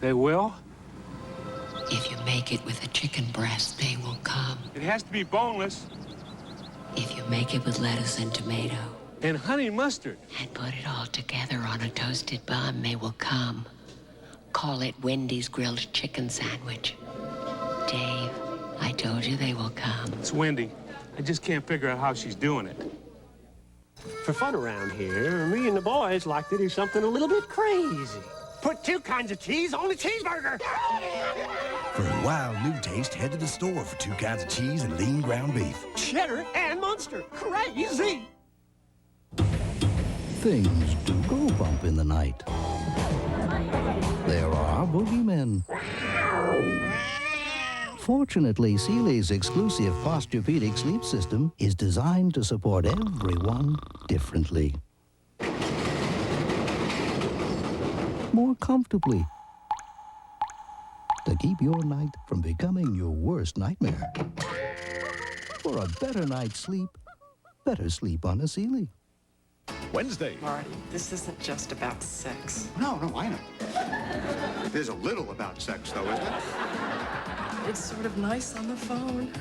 They will? If you make it with a chicken breast, they will come. It has to be boneless. If you make it with lettuce and tomato. And honey mustard. And put it all together on a toasted bun, they will come. Call it Wendy's grilled chicken sandwich. Dave, I told you they will come. It's Wendy. I just can't figure out how she's doing it. For fun around here, me and the boys like to do something a little bit crazy. Put 2 kinds of cheese on a cheeseburger. For a wild new taste, head to the store for 2 kinds of cheese and lean ground beef. Cheddar and Munster. Crazy. Things do go bump in the night. There are boogeymen. Fortunately, Sealy's exclusive Posturepedic sleep system is designed to support everyone differently. More comfortably. To keep your night from becoming your worst nightmare. For a better night's sleep, better sleep on a Sealy. Wednesday. Marty, this isn't just about sex. No, I know. There's a little about sex, though, isn't it? It's sort of nice on the phone.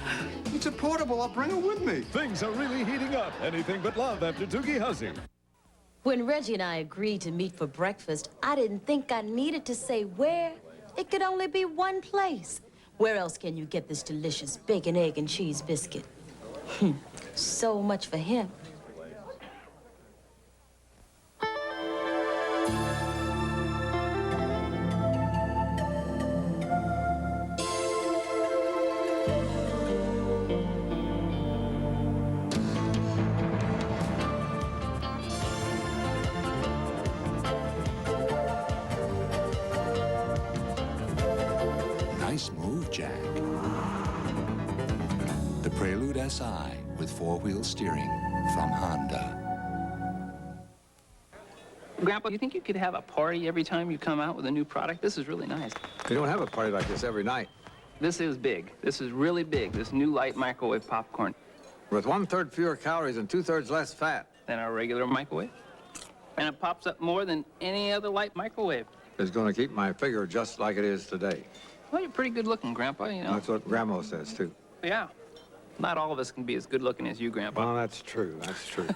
It's a portable. I'll bring it with me. Things are really heating up. Anything but love after Doogie Huzzy. When Reggie and I agreed to meet for breakfast, I didn't think I needed to say where. It could only be one place. Where else can you get this delicious bacon, egg, and cheese biscuit? So much for him. Nice move, Jack. The Prelude SI with 4-wheel steering from Honda. Grandpa, you think you could have a party every time you come out with a new product? This is really nice. You don't have a party like this every night. This is big. This is really big, this new light microwave popcorn. With 1/3 fewer calories and 2/3 less fat. Than our regular microwave. And it pops up more than any other light microwave. It's going to keep my figure just like it is today. Well, you're pretty good looking, Grandpa, you know. That's what Grandma says, too. Yeah. Not all of us can be as good looking as you, Grandpa. Well, that's true. That's true.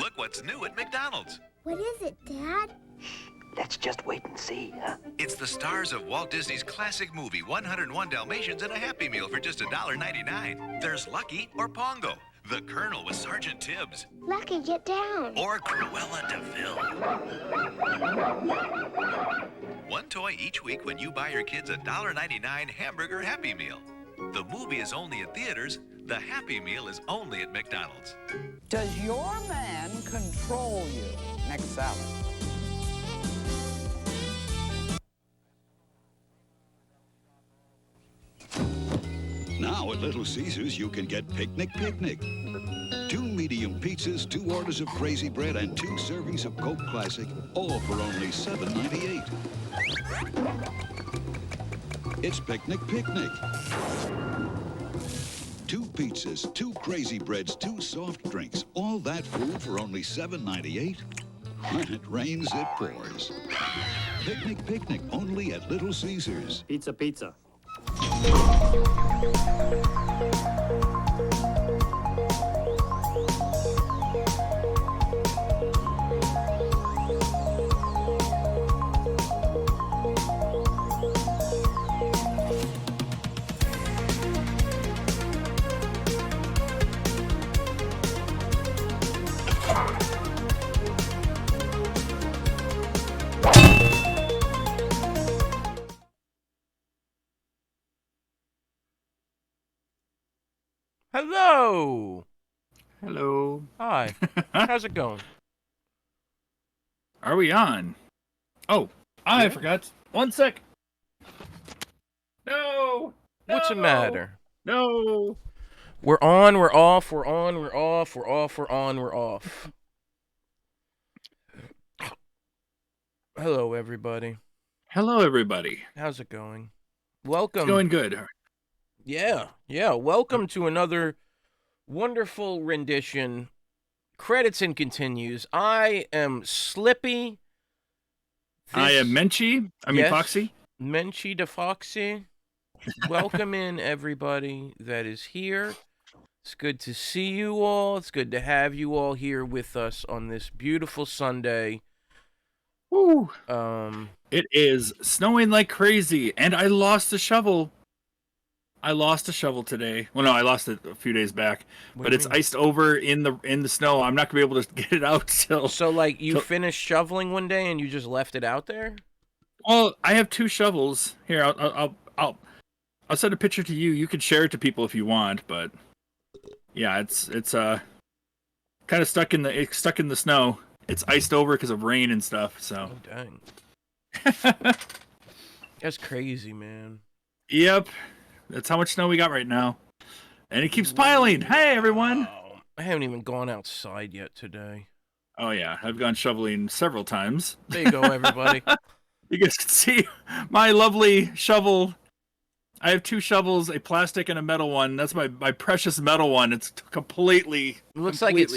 Look what's new at McDonald's. What is it, Dad? Let's just wait and see, huh? It's the stars of Walt Disney's classic movie, 101 Dalmatians, and a Happy Meal for just $1.99. There's Lucky or Pongo, the Colonel with Sergeant Tibbs. Lucky, get down. Or Cruella DeVille. One toy each week when you buy your kids a $1.99 hamburger Happy Meal. The movie is only at theaters. The Happy Meal is only at McDonald's. Does your man control you? Next salad. Now at Little Caesars, you can get Picnic. 2 medium pizzas, 2 orders of crazy bread, and 2 servings of Coke Classic, all for only $7.98. It's Picnic. 2 pizzas, 2 crazy breads, 2 soft drinks, all that food for only $7.98. When it rains, it pours. Picnic, only at Little Caesars. Pizza. Hello. Hello. Hi. How's it going? Are we on? Oh, I forgot. 1 sec. No. What's the matter? No. We're on, we're off, we're on, we're off, we're off, we're on, we're off. Hello, everybody. Hello, everybody. How's it going? Welcome. It's going good. Yeah. Welcome to another wonderful rendition. Credits and continues. I am Slippy, I am Menchie. Yes, Foxy. Menchie to Foxy. Welcome in, everybody that is here. It's good to see you all. It's good to have you all here with us on this beautiful Sunday. Woo. It is snowing like crazy, and I lost a shovel. I lost a shovel today. Well, no, I lost it a few days back, but it's iced over in the snow. I'm not gonna be able to get it out till. So, like, you finished shoveling one day and you just left it out there? Well, I have 2 shovels here. I'll send a picture to you. You can share it to people if you want, but yeah, it's kind of stuck in the snow. It's iced over because of rain and stuff. So. Oh, dang. That's crazy, man. Yep. That's how much snow we got right now. And it keeps piling. Hey, everyone. Oh, I haven't even gone outside yet today. Oh, yeah. I've gone shoveling several times. There you go, everybody. You guys can see my lovely shovel. I have 2 shovels, a plastic and a metal one. That's my precious metal one. It's completely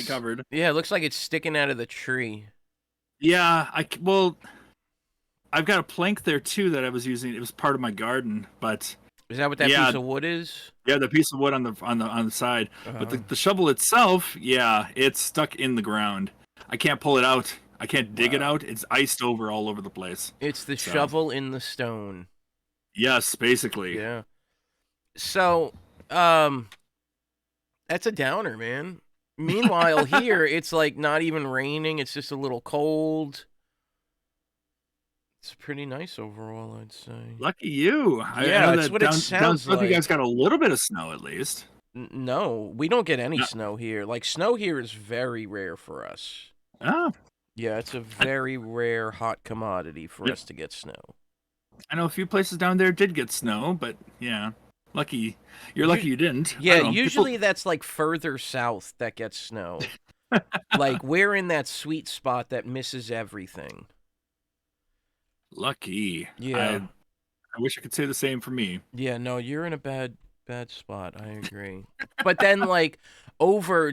covered. Yeah, it looks like it's sticking out of the tree. Yeah, I've got a plank there, too, that I was using. It was part of my garden, but... Is that what that piece of wood is? Yeah, the piece of wood on the side. But the shovel itself, yeah, it's stuck in the ground. I can't pull it out. I can't dig it out. It's iced over all over the place. It's the shovel in the stone. Yes, basically. Yeah. So, that's a downer, man. Meanwhile, here, it's like not even raining. It's just a little cold. It's pretty nice overall, I'd say. Lucky you. Yeah, I know that's that what it sounds like. You guys got a little bit of snow at least. No, we don't get any snow here. Like, snow here is very rare for us. Oh. Yeah, it's a very rare hot commodity for us to get snow. I know a few places down there did get snow, but yeah. You're lucky you didn't. Yeah, usually that's like further south that gets snow. Like, we're in that sweet spot that misses everything. Lucky. Yeah. I wish I could say the same for me. Yeah, no, you're in a bad spot. I agree. But then, like,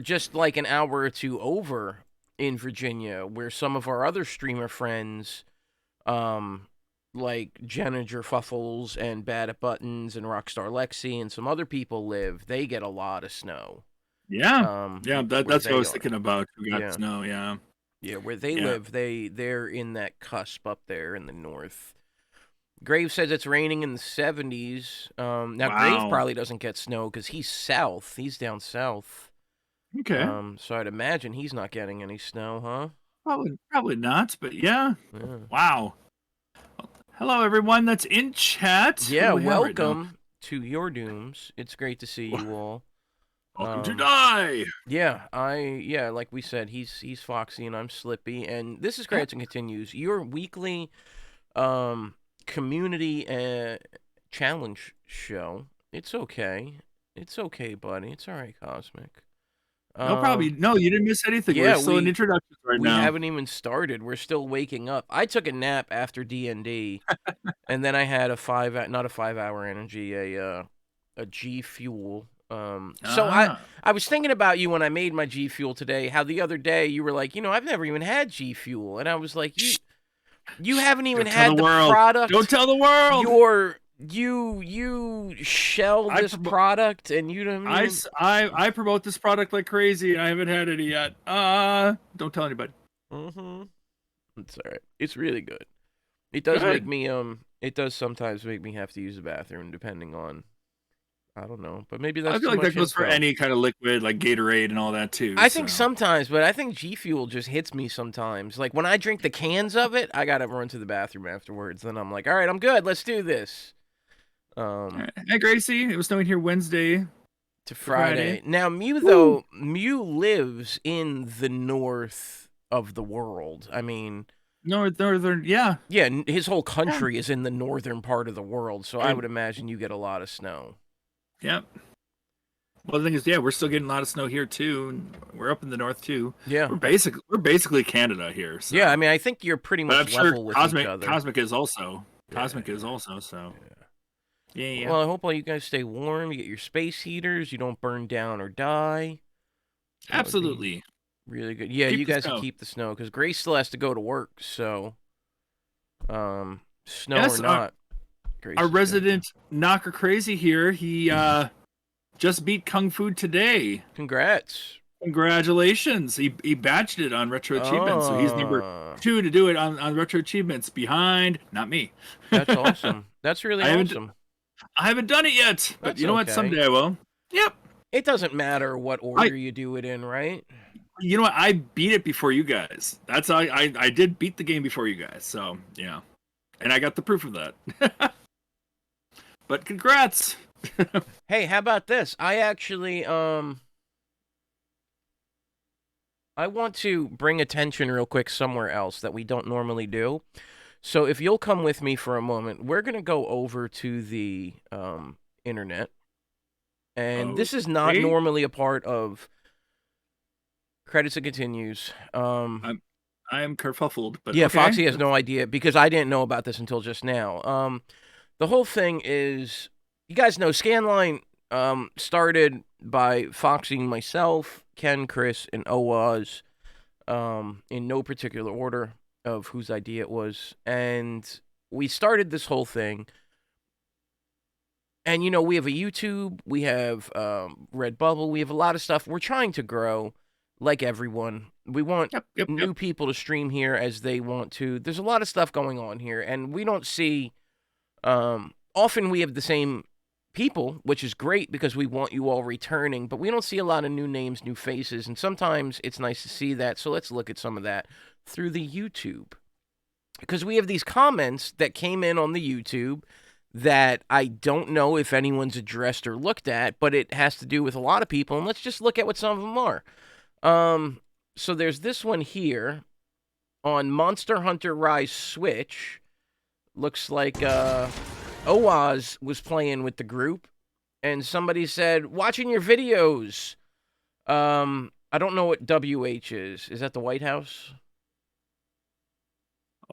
just like an hour or two over in Virginia, where some of our other streamer friends, like Jenniger Fuffles and Bad at Buttons and Rockstar Lexi and some other people live, they get a lot of snow. Yeah. That's what I was thinking about. We got snow, yeah. Yeah, where they live, they're in that cusp up there in the north. Grave says it's raining in the 70s. Now, Grave probably doesn't get snow because he's south. He's down south. Okay. So I'd imagine he's not getting any snow, huh? Probably not, but yeah. Wow. Hello, everyone that's in chat. Yeah, welcome to Your Dooms. It's great to see you all. Welcome to die. Yeah, like we said, he's Foxy and I'm Slippy, and this is great. It continues your weekly community challenge show. It's okay, buddy. It's all right, Cosmic. No, you didn't miss anything. Yeah, we're still in introductions right now. We haven't even started. We're still waking up. I took a nap after D&D, and then I had not a 5-hour energy, a G Fuel. So I was thinking about you when I made my G Fuel today, how the other day you were like, I've never even had G Fuel. And I was like, you haven't even had the product. Don't tell the world. You shell this product and you don't I promote this product like crazy. I haven't had any yet. Don't tell anybody. Mm-hmm. It's all right. It's really good. It does make me it does sometimes make me have to use the bathroom depending on, I don't know, but maybe that's. I feel like that goes for any kind of liquid, like Gatorade and all that too. I think sometimes, but I think G Fuel just hits me sometimes. Like when I drink the cans of it, I gotta run to the bathroom afterwards. Then I'm like, all right, I'm good. Let's do this. Hey Gracie, it was snowing here Wednesday to Friday. Now Mew lives in the north of the world. I mean. Northern, yeah. Yeah, his whole country is in the northern part of the world, so I would imagine you get a lot of snow. Yep. Well, the thing is, we're still getting a lot of snow here too, and we're up in the north too. Yeah, we're basically Canada here. So. Yeah, I mean, I think you're pretty much level with each other. Cosmic is also. Cosmic is also. So. Yeah. Well, I hope all you guys stay warm. You get your space heaters. You don't burn down or die. Absolutely. Really good. Yeah, you guys can keep the snow because Grace still has to go to work. So. Snow Yes, or not. Our resident Knocker Crazy here, he just beat Kung Fu today. Congrats. Congratulations. He badged it on Retro Achievements, so he's number 2 to do it on Retro Achievements behind, not me. That's awesome. That's really awesome. I haven't done it yet, but That's you know what? okay. Someday I will. Yep. It doesn't matter what order you do it in, right? You know what? I beat it before you guys. That's how I did beat the game before you guys. So, yeah. And I got the proof of that. But congrats. Hey, how about this? I actually I want to bring attention real quick somewhere else that we don't normally do. So if you'll come with me for a moment, we're going to go over to the internet. And this is not normally a part of Credits and Continues. I am kerfuffled, but yeah, okay. Foxy has no idea because I didn't know about this until just now. The whole thing is, you guys know Scanline started by Foxy, myself, Ken, Chris, and Owaz, in no particular order of whose idea it was. And we started this whole thing. And, you know, we have a YouTube, we have Redbubble, we have a lot of stuff. We're trying to grow like everyone. We want new people to stream here as they want to. There's a lot of stuff going on here, and we don't see... often we have the same people, which is great because we want you all returning, but we don't see a lot of new names, new faces, and sometimes it's nice to see that. So let's look at some of that through the YouTube. Because we have these comments that came in on the YouTube that I don't know if anyone's addressed or looked at, but it has to do with a lot of people, and let's just look at what some of them are. So there's this one here on Monster Hunter Rise Switch. Looks like Owaz was playing with the group, and somebody said, watching your videos. I don't know what WH is. Is that the White House?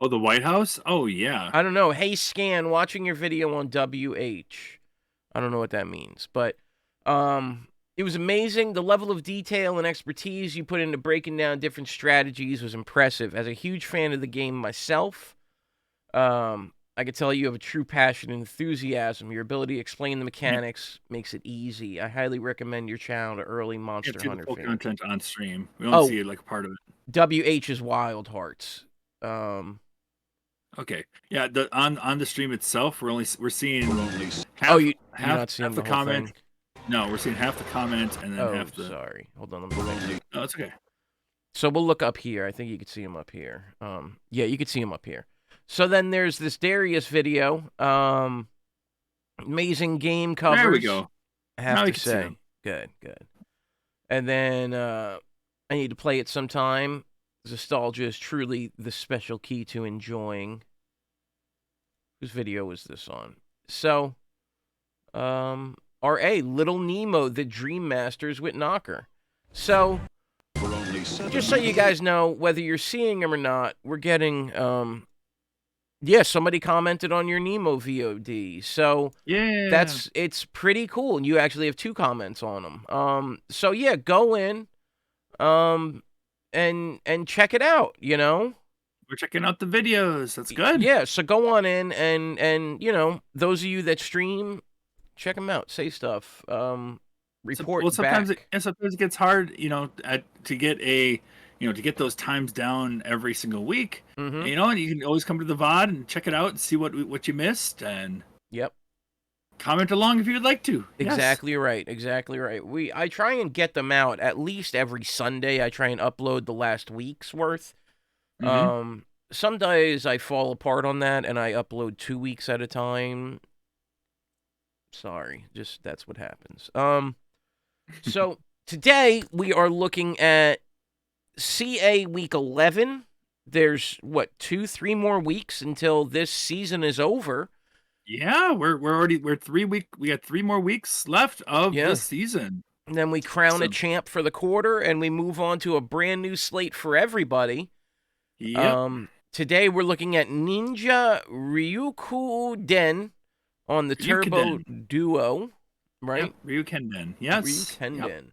Oh, the White House? Oh, yeah. I don't know. Hey, Scan, watching your video on WH. I don't know what that means, but it was amazing. The level of detail and expertise you put into breaking down different strategies was impressive. As a huge fan of the game myself, I could tell you have a true passion and enthusiasm. Your ability to explain the mechanics makes it easy. I highly recommend your channel to early Monster Hunter fans. Content on stream. We don't see it like a part of it. WH is Wild Hearts. Okay. Yeah, on the stream itself, we're seeing half the comment. Thing? No, we're seeing half the comment and then half the. Sorry. Hold on. Let me No, it's okay. So we'll look up here. I think you could see him up here. Yeah, you could see him up here. So then there's this Darius video. Amazing game covers. There we go. I have to say. Good. And then I need to play it sometime. Nostalgia is truly the special key to enjoying. Whose video was this on? So, R.A. Little Nemo, the Dream Masters with Knocker. So, just so you guys know, whether you're seeing him or not, we're getting, somebody commented on your Nemo VOD. So, yeah, it's pretty cool. And you actually have 2 comments on them. So, yeah, go in, and check it out, you know? We're checking out the videos. That's good. Yeah, so go on in and you know, those of you that stream, check them out, say stuff, report sometimes back. Sometimes it gets hard, you know, to get those times down every single week. Mm-hmm. You know, and you can always come to the VOD and check it out and see what you missed and comment along if you would like to. Exactly right. I try and get them out at least every Sunday. I try and upload the last week's worth. Mm-hmm. Some days I fall apart on that and I upload 2 weeks at a time. Sorry, just that's what happens. So today we are looking at CA week 11. There's 2-3 more weeks until this season is over. Yeah, we're 3 weeks. We got 3 more weeks left of this season. And then we crown a champ for the quarter, and we move on to a brand new slate for everybody. Yep. Today we're looking at Ninja RyukuuDen on the Turbo Duo, right? Yep. RyukuuDen, yes. RyukuuDen.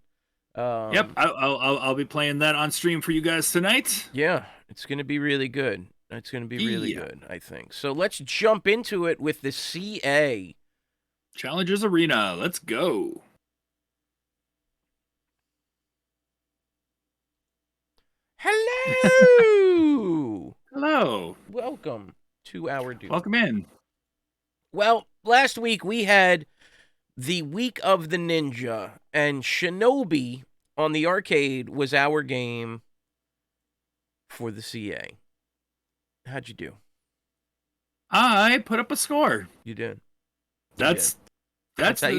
Yep. I'll be playing that on stream for you guys tonight. Yeah, it's gonna be really good. It's going to be really good, I think. So let's jump into it with the CA. Challengers Arena. Let's go. Hello! Hello. Welcome to our dude. Welcome in. Well, last week we had the Week of the Ninja, and Shinobi on the arcade was our game for the CA. How'd you do? I put up a score. You did. That's how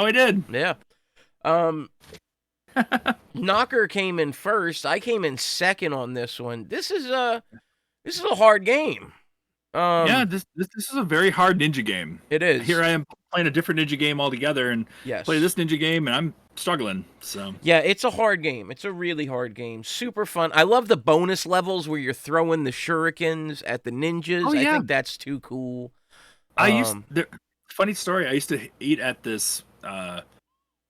I did. Yeah. Knocker came in first. I came in second on this one. This is a hard game. Yeah, this is a very hard ninja game. It is. Here I am playing a different ninja game altogether, and play this ninja game, and I'm struggling. So yeah, it's a hard game. It's a really hard game. Super fun. I love the bonus levels where you're throwing the shurikens at the ninjas. Oh, yeah. I think that's too cool. Funny story. I used to eat at this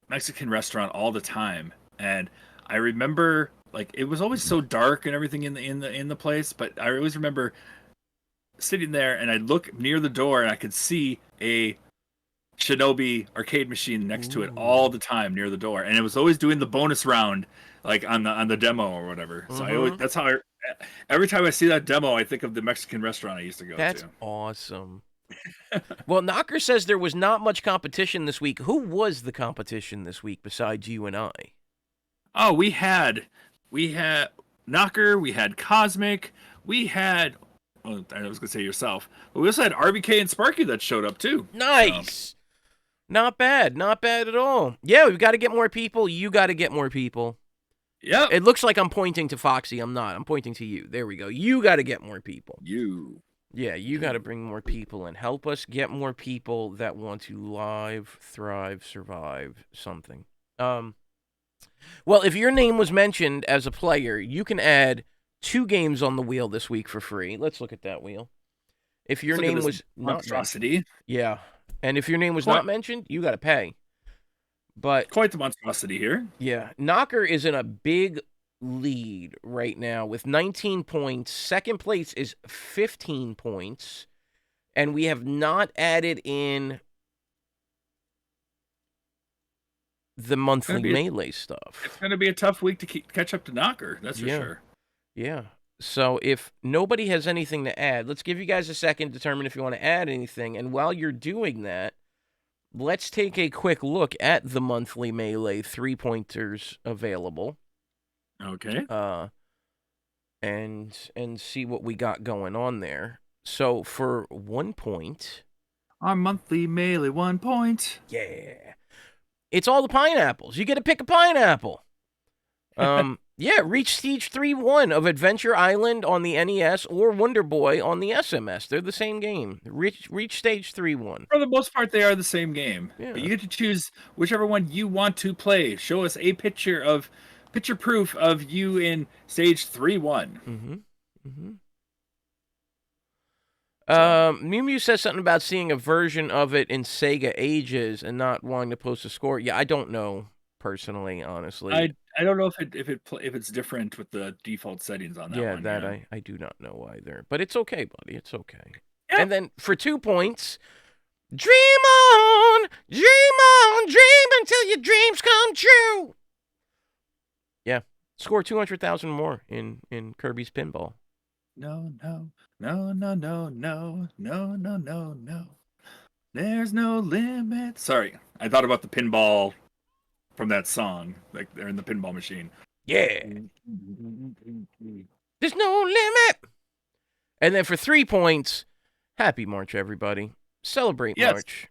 Mexican restaurant all the time, and I remember like it was always so dark and everything in the place, but I always remember sitting there and I'd look near the door and I could see a Shinobi arcade machine next to it all the time near the door, and it was always doing the bonus round like on the demo or whatever. So every time I see that demo, I think of the Mexican restaurant I used to go to. That's awesome. Well, Knocker says there was not much competition this week. Who was the competition this week besides you and I? Oh, we had Knocker, we had Cosmic, we had I was going to say yourself, but we also had RBK and Sparky that showed up too. Nice. Not bad. Not bad at all. Yeah, we've got to get more people. You got to get more people. Yeah. It looks like I'm pointing to Foxy. I'm not. I'm pointing to you. There we go. You got to get more people. Yeah, you got to bring more people and help us get more people that want to live, thrive, survive something. Well, if your name was mentioned as a player, you can add 2 games on the wheel this week for free. Let's look at that wheel. If your name was not monstrosity. Yeah. And if your name was not mentioned, you got to pay. But quite the monstrosity here. Yeah. Knocker is in a big lead right now with 19 points. Second place is 15 points. And we have not added in the monthly melee stuff. It's going to be a tough week to catch up to Knocker, that's for sure. Yeah. So if nobody has anything to add, let's give you guys a second to determine if you want to add anything. And while you're doing that, let's take a quick look at the monthly melee 3-pointers available. Okay. And see what we got going on there. So for 1 point, our monthly melee 1 point. Yeah. It's all the pineapples. You get to pick a pineapple. Yeah, reach stage 3-1 of Adventure Island on the NES or Wonder Boy on the SMS. They're the same game. Reach stage 3-1. For the most part, they are the same game. Yeah. But you get to choose whichever one you want to play. Show us a picture proof of you in stage 3-1. Mew Mew says something about seeing a version of it in Sega Ages and not wanting to post a score. Yeah, I don't know personally, honestly. I don't know if it's different with the default settings on that one. Yeah, I do not know either. But it's okay, buddy. It's okay. Yeah. And then for 2 points, dream on, dream until your dreams come true. Yeah, score 200,000 more in Kirby's Pinball. No. There's no limit. Sorry, I thought about the pinball from that song, like they're in the pinball machine. Yeah. There's no limit. And then for 3 points, happy March, everybody. Celebrate March.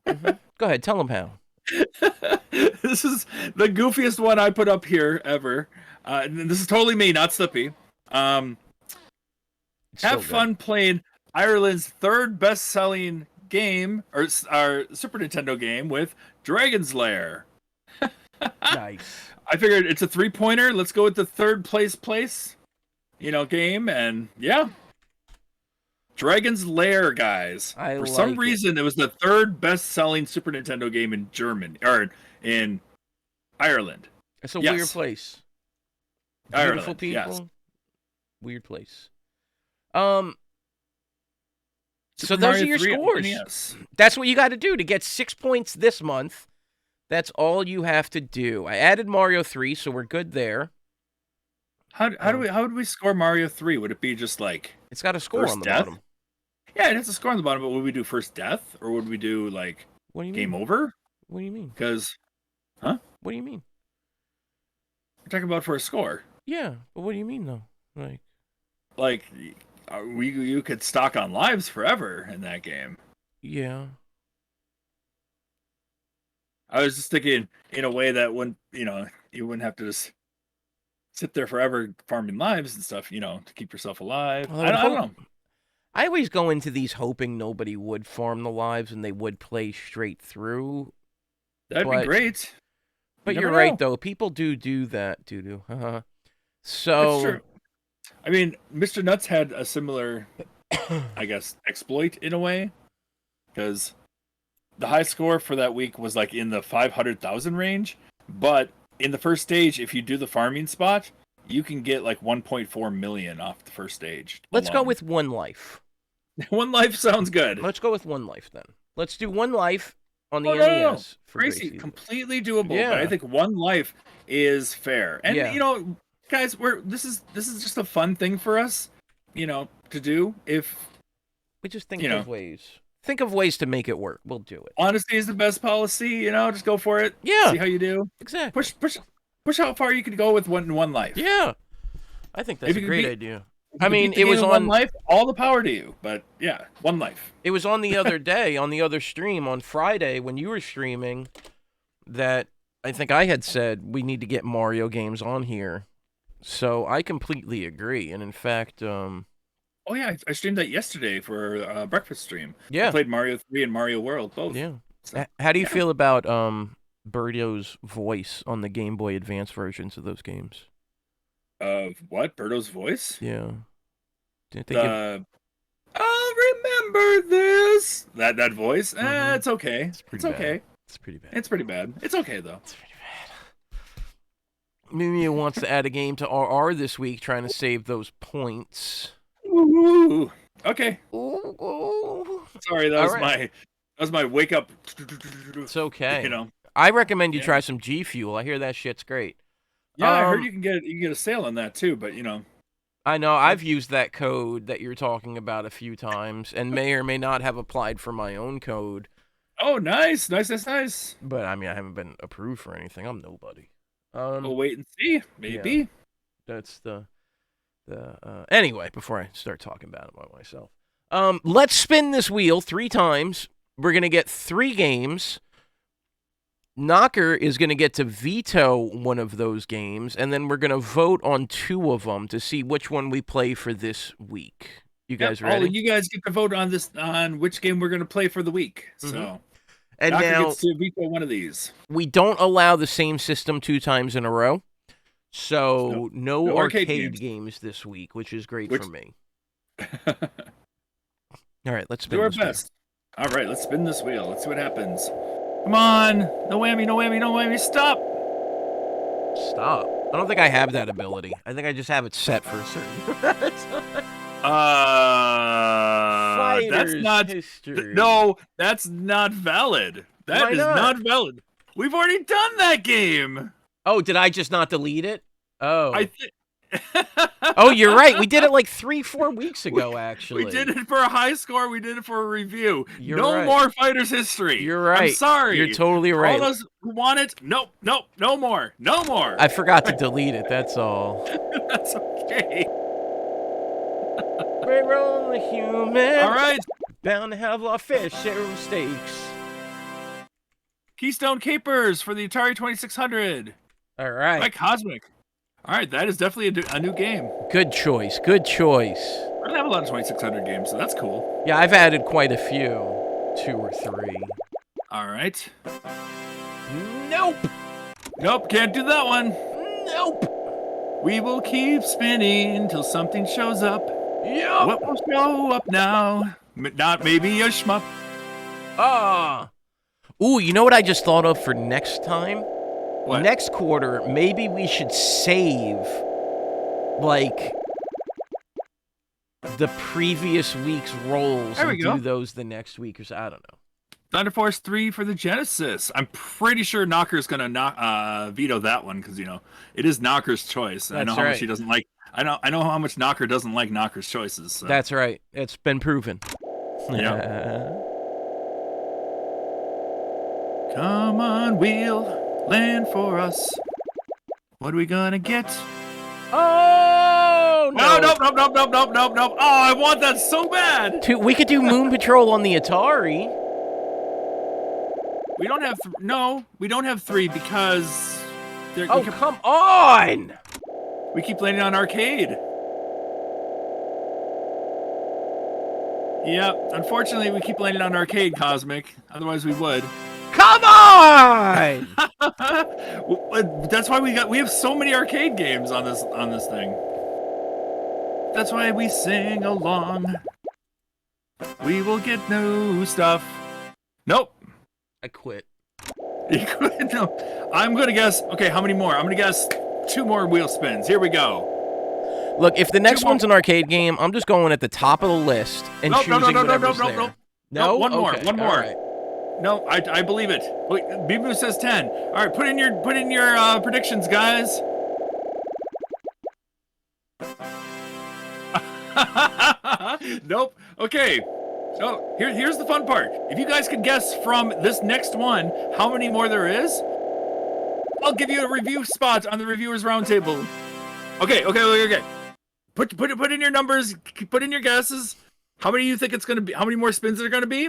Go ahead, tell them how. This is the goofiest one I put up here ever. This is totally me, not Slippy. Have fun playing Ireland's third best-selling game, or our Super Nintendo game, with Dragon's Lair. Nice. I figured it's a 3-pointer. Let's go with the third place, game, and yeah. Dragon's Lair, guys. For some reason, it was the third best-selling Super Nintendo game in Germany, or in Ireland. It's a weird place. Ireland, Beautiful people. Yes. Weird place. So those are your scores. That's what you got to do to get 6 points this month. That's all you have to do. I added Mario 3, so we're good there. How would we score Mario 3? Would it be just like it's got a score on the bottom? Yeah, it has a score on the bottom, but would we do first death or would we do like game over? What do you mean? Because Huh? What do you mean? We're talking about for a score. Yeah, but what do you mean though? Like you could stock on lives forever in that game. Yeah. I was just thinking in a way that wouldn't, you wouldn't have to just sit there forever farming lives and stuff, to keep yourself alive. Well, I don't know. I always go into these hoping nobody would farm the lives and they would play straight through. That'd be great. But you're right, though. People do that, So that's true. I mean, Mr. Nuts had a similar, I guess, exploit in a way, because the high score for that week was like in the 500,000 range. But in the first stage, if you do the farming spot, you can get like 1.4 million off the first stage. Let's go with 1 life. 1 life sounds good. Let's go with 1 life then. Let's do 1 life on the NES. No. Gracie, completely doable. Yeah. But I think 1 life is fair. And guys, this is just a fun thing for us, to do. If we just think of ways. Think of ways to make it work. We'll do it. Honesty is the best policy, just go for it. Yeah. See how you do. Exactly. Push how far you can go with one life. Yeah. I think that's a great idea. I mean, it was on 1 life, all the power to you. But yeah, 1 life. It was on the other day, on the other stream, on Friday, when you were streaming, that I think I had said we need to get Mario games on here. So I completely agree. And in fact, oh yeah, I streamed that yesterday for a breakfast stream. Yeah. I played Mario 3 and Mario World, both. Yeah. So, how do you feel about Birdo's voice on the Game Boy Advance versions of those games? Of what? Birdo's voice? Yeah. I'll remember this. That voice? It's okay. It's okay. It's pretty bad. It's pretty bad. It's okay though. It's pretty bad. Mimia wants to add a game to RR this week, trying to save those points. Ooh. Okay. Ooh. Sorry, that was my wake up. It's okay. I recommend you try some G Fuel. I hear that shit's great. Yeah, I heard you can get a sale on that too, but I know I've used that code that you're talking about a few times, and may or may not have applied for my own code. Oh, nice. But I mean, I haven't been approved for anything. I'm nobody. We'll wait and see. Maybe. Yeah, that's the anyway. Before I start talking about myself, let's spin this wheel 3 times. We're gonna get 3 games. Knocker is going to get to veto one of those games, and then we're going to vote on 2 of them to see which one we play for this week. You guys ready? All of you guys get to vote on which game we're going to play for the week. So, and Knocker now gets to veto one of these. We don't allow the same system 2 times in a row, so no arcade games this week, which is great for me. All right, let's spin do our this best. All right, let's spin this wheel. Let's see what happens. Come on. No whammy, no whammy, no whammy. Stop. I don't think I have that ability. I think I just have it set for a certain that's not history. No, that's not valid. That is not valid. We've already done that game. Oh, did I just not delete it? Oh. Oh, you're right. We did it like 3-4 weeks ago, actually. We did it for a high score. We did it for a review. You're no right. more Fighters history. You're right. I'm sorry. You're totally right. All those who want it, nope, no more. No more. I forgot to delete it, that's all. That's okay. We're only human. All right. Bound to have our fair share of mistakes. Keystone Capers for the Atari 2600. All right. By Cosmic. All right, that is definitely a new game. Good choice. Good choice. I don't have a lot of 2600 games, so that's cool. Yeah, I've added quite a few. 2 or 3. All right. Nope, can't do that one. Nope. We will keep spinning until something shows up. Yep. What will show up now? Not maybe a shmup. Ooh, you know what I just thought of for next time? What? Next quarter, maybe we should save, like, the previous week's rolls There we and go. do those the next week or so. I don't know. Thunder Force 3 for the Genesis. I'm pretty sure Knocker's gonna veto that one because it is Knocker's choice. I know how much he doesn't like. I know how much Knocker doesn't like Knocker's choices. So. That's right. It's been proven. Yeah. Come on, wheel, land for us. What are we gonna get? Oh no! Nope. Oh, I want that so bad. We could do Moon Patrol on the Atari. We don't have we don't have 3 because. Come on! We keep landing on arcade. Yep. Unfortunately, we keep landing on arcade, Cosmic. Otherwise, we would. Come on! That's why we have so many arcade games on this thing. That's why we sing along. We will get new stuff. Nope. I quit. You quit? No. I'm gonna guess. Okay, how many more? I'm gonna guess 2 more wheel spins. Here we go. Look, if the next one's an arcade game, I'm just going at the top of the list and choosing whatever's there. No, one more. Okay, One more. right. No, I believe it. Wait, Bibu says 10. All right, put in your predictions, guys. Nope. Okay. So here's the fun part. If you guys could guess from this next one how many more there is, I'll give you a review spot on the Reviewers Roundtable. Okay. Put in your numbers. Put in your guesses. How many you think it's gonna be? How many more spins are gonna be?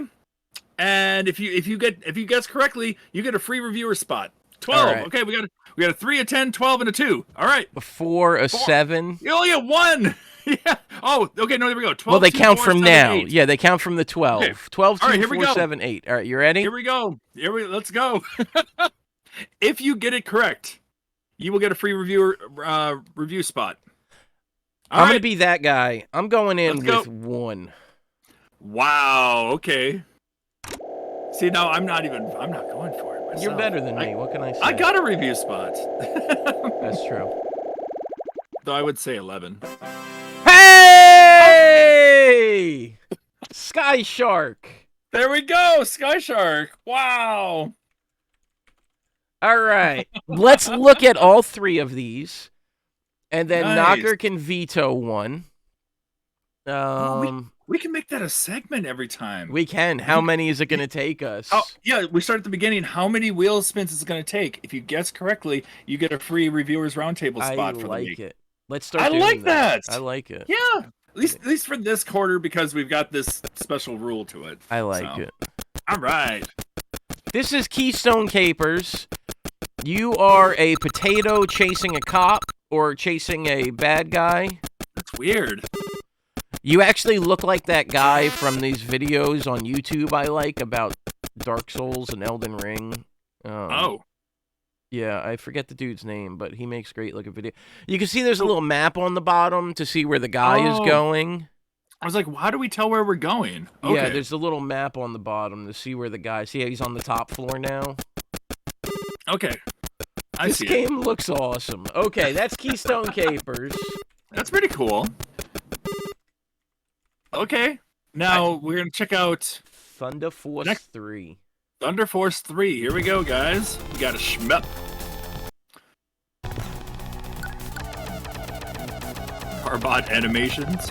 And if you guess correctly, you get a free reviewer spot. 12. Right. Okay, we got a 3, a 10, 12, and a 2. All right. A 4, a 7. You only get 1. Yeah. Oh, okay. No, there we go. 12. Well, they 2, count 4, from 7, now. 8. Yeah, they count from the 12. Okay. 12, 2, All right, here we 4, go. 7, 8. All right, you ready? Here we go. Let's go. If you get it correct, you will get a free review spot. I'm going to be that guy. I'm going in with 1. Wow. Okay. See, now I'm not going for it myself. You're better than me. What can I say? I got a review spot. That's true. Though I would say 11. Hey! Sky Shark. There we go. Sky Shark. Wow. All right. Let's look at all 3 of these. And then Nice. Knocker can veto one. We can make that a segment every time. We can. How many is it going to take us? Oh, yeah, we start at the beginning. How many wheel spins is it going to take? If you guess correctly, you get a free Reviewers Roundtable spot for the week. I like it. Let's start I doing like that. I like it. Yeah. At least for this quarter, because we've got this special rule to it. I like it. All right. This is Keystone Capers. You are a potato chasing a cop or chasing a bad guy. That's weird. You actually look like that guy from these videos on YouTube I like about Dark Souls and Elden Ring. Oh. Yeah, I forget the dude's name, but he makes great looking video. You can see there's a little map on the bottom to see where the guy is going. I was like, how do we tell where we're going? Okay. Yeah, there's a little map on the bottom to see where the guy. See how he's on the top floor now? Okay. This game looks awesome. Okay, that's Keystone Capers. That's pretty cool. Okay. Now we're going to check out Thunder Force 3. Thunder Force 3. Here we go, guys. We got a shmup. Carbot animations.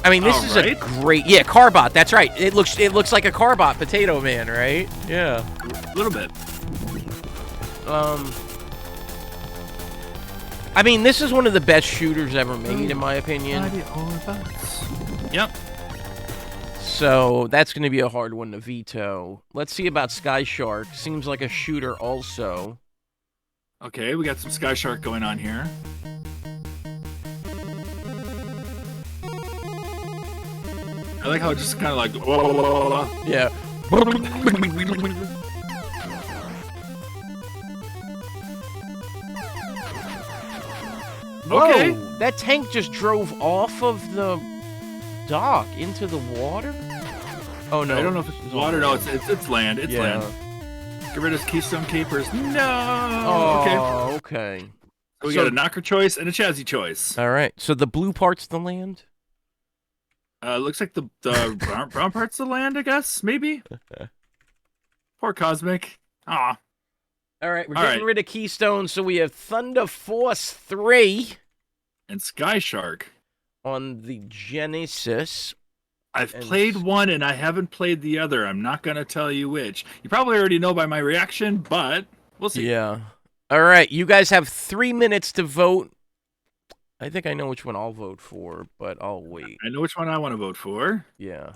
I mean, this is a great... Yeah, Carbot. That's right. It looks like a Carbot Potato Man, right? Yeah. A little bit. I mean, this is one of the best shooters ever made, in my opinion. Yep. So that's going to be a hard one to veto. Let's see about Sky Shark. Seems like a shooter also. Okay, we got some Sky Shark going on here. I like how it just kind of like... Yeah. Okay. Whoa, that tank just drove off of the dock into the water? Oh, no. I don't know if it's water. No, it's land. It's land. Get rid of Keystone Capers. No. Oh, okay. We got a knocker choice and a chassis choice. All right. So the blue part's the land? Looks like the brown part's the land, I guess, maybe. Poor Cosmic. Aw. All right, we're getting rid of Keystone, so we have Thunder Force 3. And Sky Shark. On the Genesis. I've played one and I haven't played the other. I'm not going to tell you which. You probably already know by my reaction, but we'll see. Yeah. All right, you guys have 3 minutes to vote. I think I know which one I'll vote for, but I'll wait. I know which one I want to vote for. Yeah.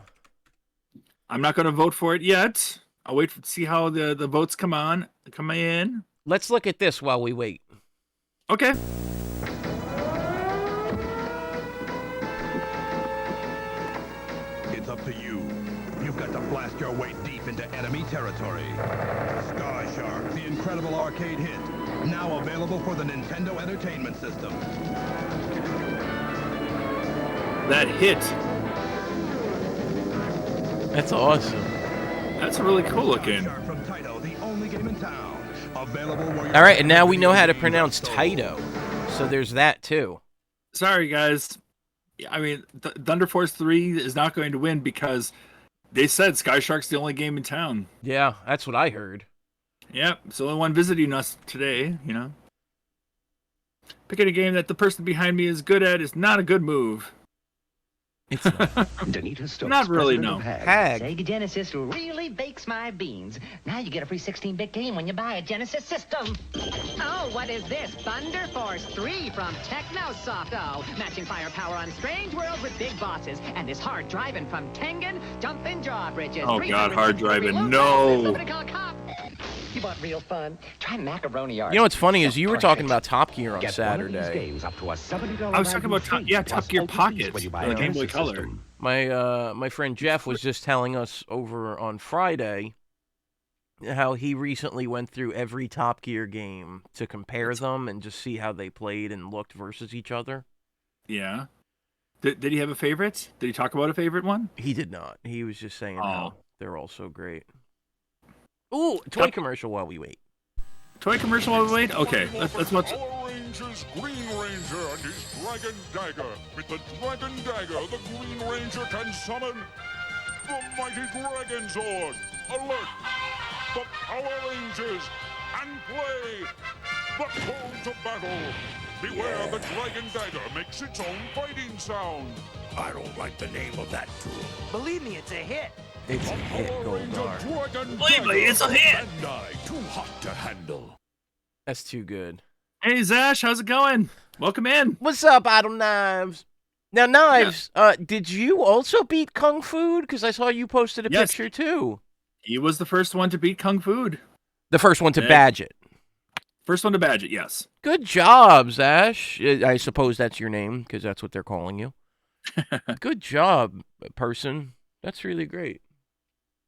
I'm not going to vote for it yet. I'll wait to see how the votes come in. Let's look at this while we wait. Okay. It's up to you. You've got to blast your way deep into enemy territory. Sky Shark, the incredible arcade hit. Now available for the Nintendo Entertainment System. That hit. That's awesome. That's really cool looking. From Taito, the only game in town. Available where All right, and now we know how to pronounce Taito. So there's that too. Sorry, guys. I mean, Thunder Force 3 is not going to win because they said Sky Shark's the only game in town. Yeah, that's what I heard. Yep, it's the only one visiting us today, you know. Picking a game that the person behind me is good at is not a good move. It's not. Danita Stokes, Not really, no. Hag. Sega Genesis really bakes my beans. Now you get a free 16-bit game when you buy a Genesis system. Oh, what is this? Thunder Force 3 from Technosoft. Oh, matching firepower on strange worlds with big bosses. And this hard driving from Tengen, jumping drawbridges. Oh, God, hard driving. No. Somebody call a cop. You want real fun? Try macaroni art. You know what's funny is you were talking about Top Gear on Saturday. Up to a $70 I was talking about Top Gear Pocket, the Game Boy Color. My friend Jeff was just telling us over on Friday how he recently went through every Top Gear game to compare them and just see how they played and looked versus each other. Yeah. Did he have a favorite? Did he talk about a favorite one? He did not. He was just saying how they're all so great. Ooh, toy commercial while we wait. Toy commercial while we wait? Okay, let's watch. Power Rangers Green Ranger and his Dragon Dagger. With the Dragon Dagger, the Green Ranger can summon the mighty Dragon Zord. Alert! The Power Rangers and play the call to battle. Beware the Dragon Dagger makes its own fighting sound. I don't like the name of that tool. Believe me, it's a hit. It's a hit, Goldar. Believe me, it's a hit. Too hot to handle. That's too good. Hey, Zash, how's it going? Welcome in. What's up, Adam Knives? Now, Knives, did you also beat Kung Fu? Because I saw you posted a picture, too. He was the first one to beat Kung Fu. The first one to badge it. First one to badge it, yes. Good job, Zash. I suppose that's your name, because that's what they're calling you. Good job, person. That's really great.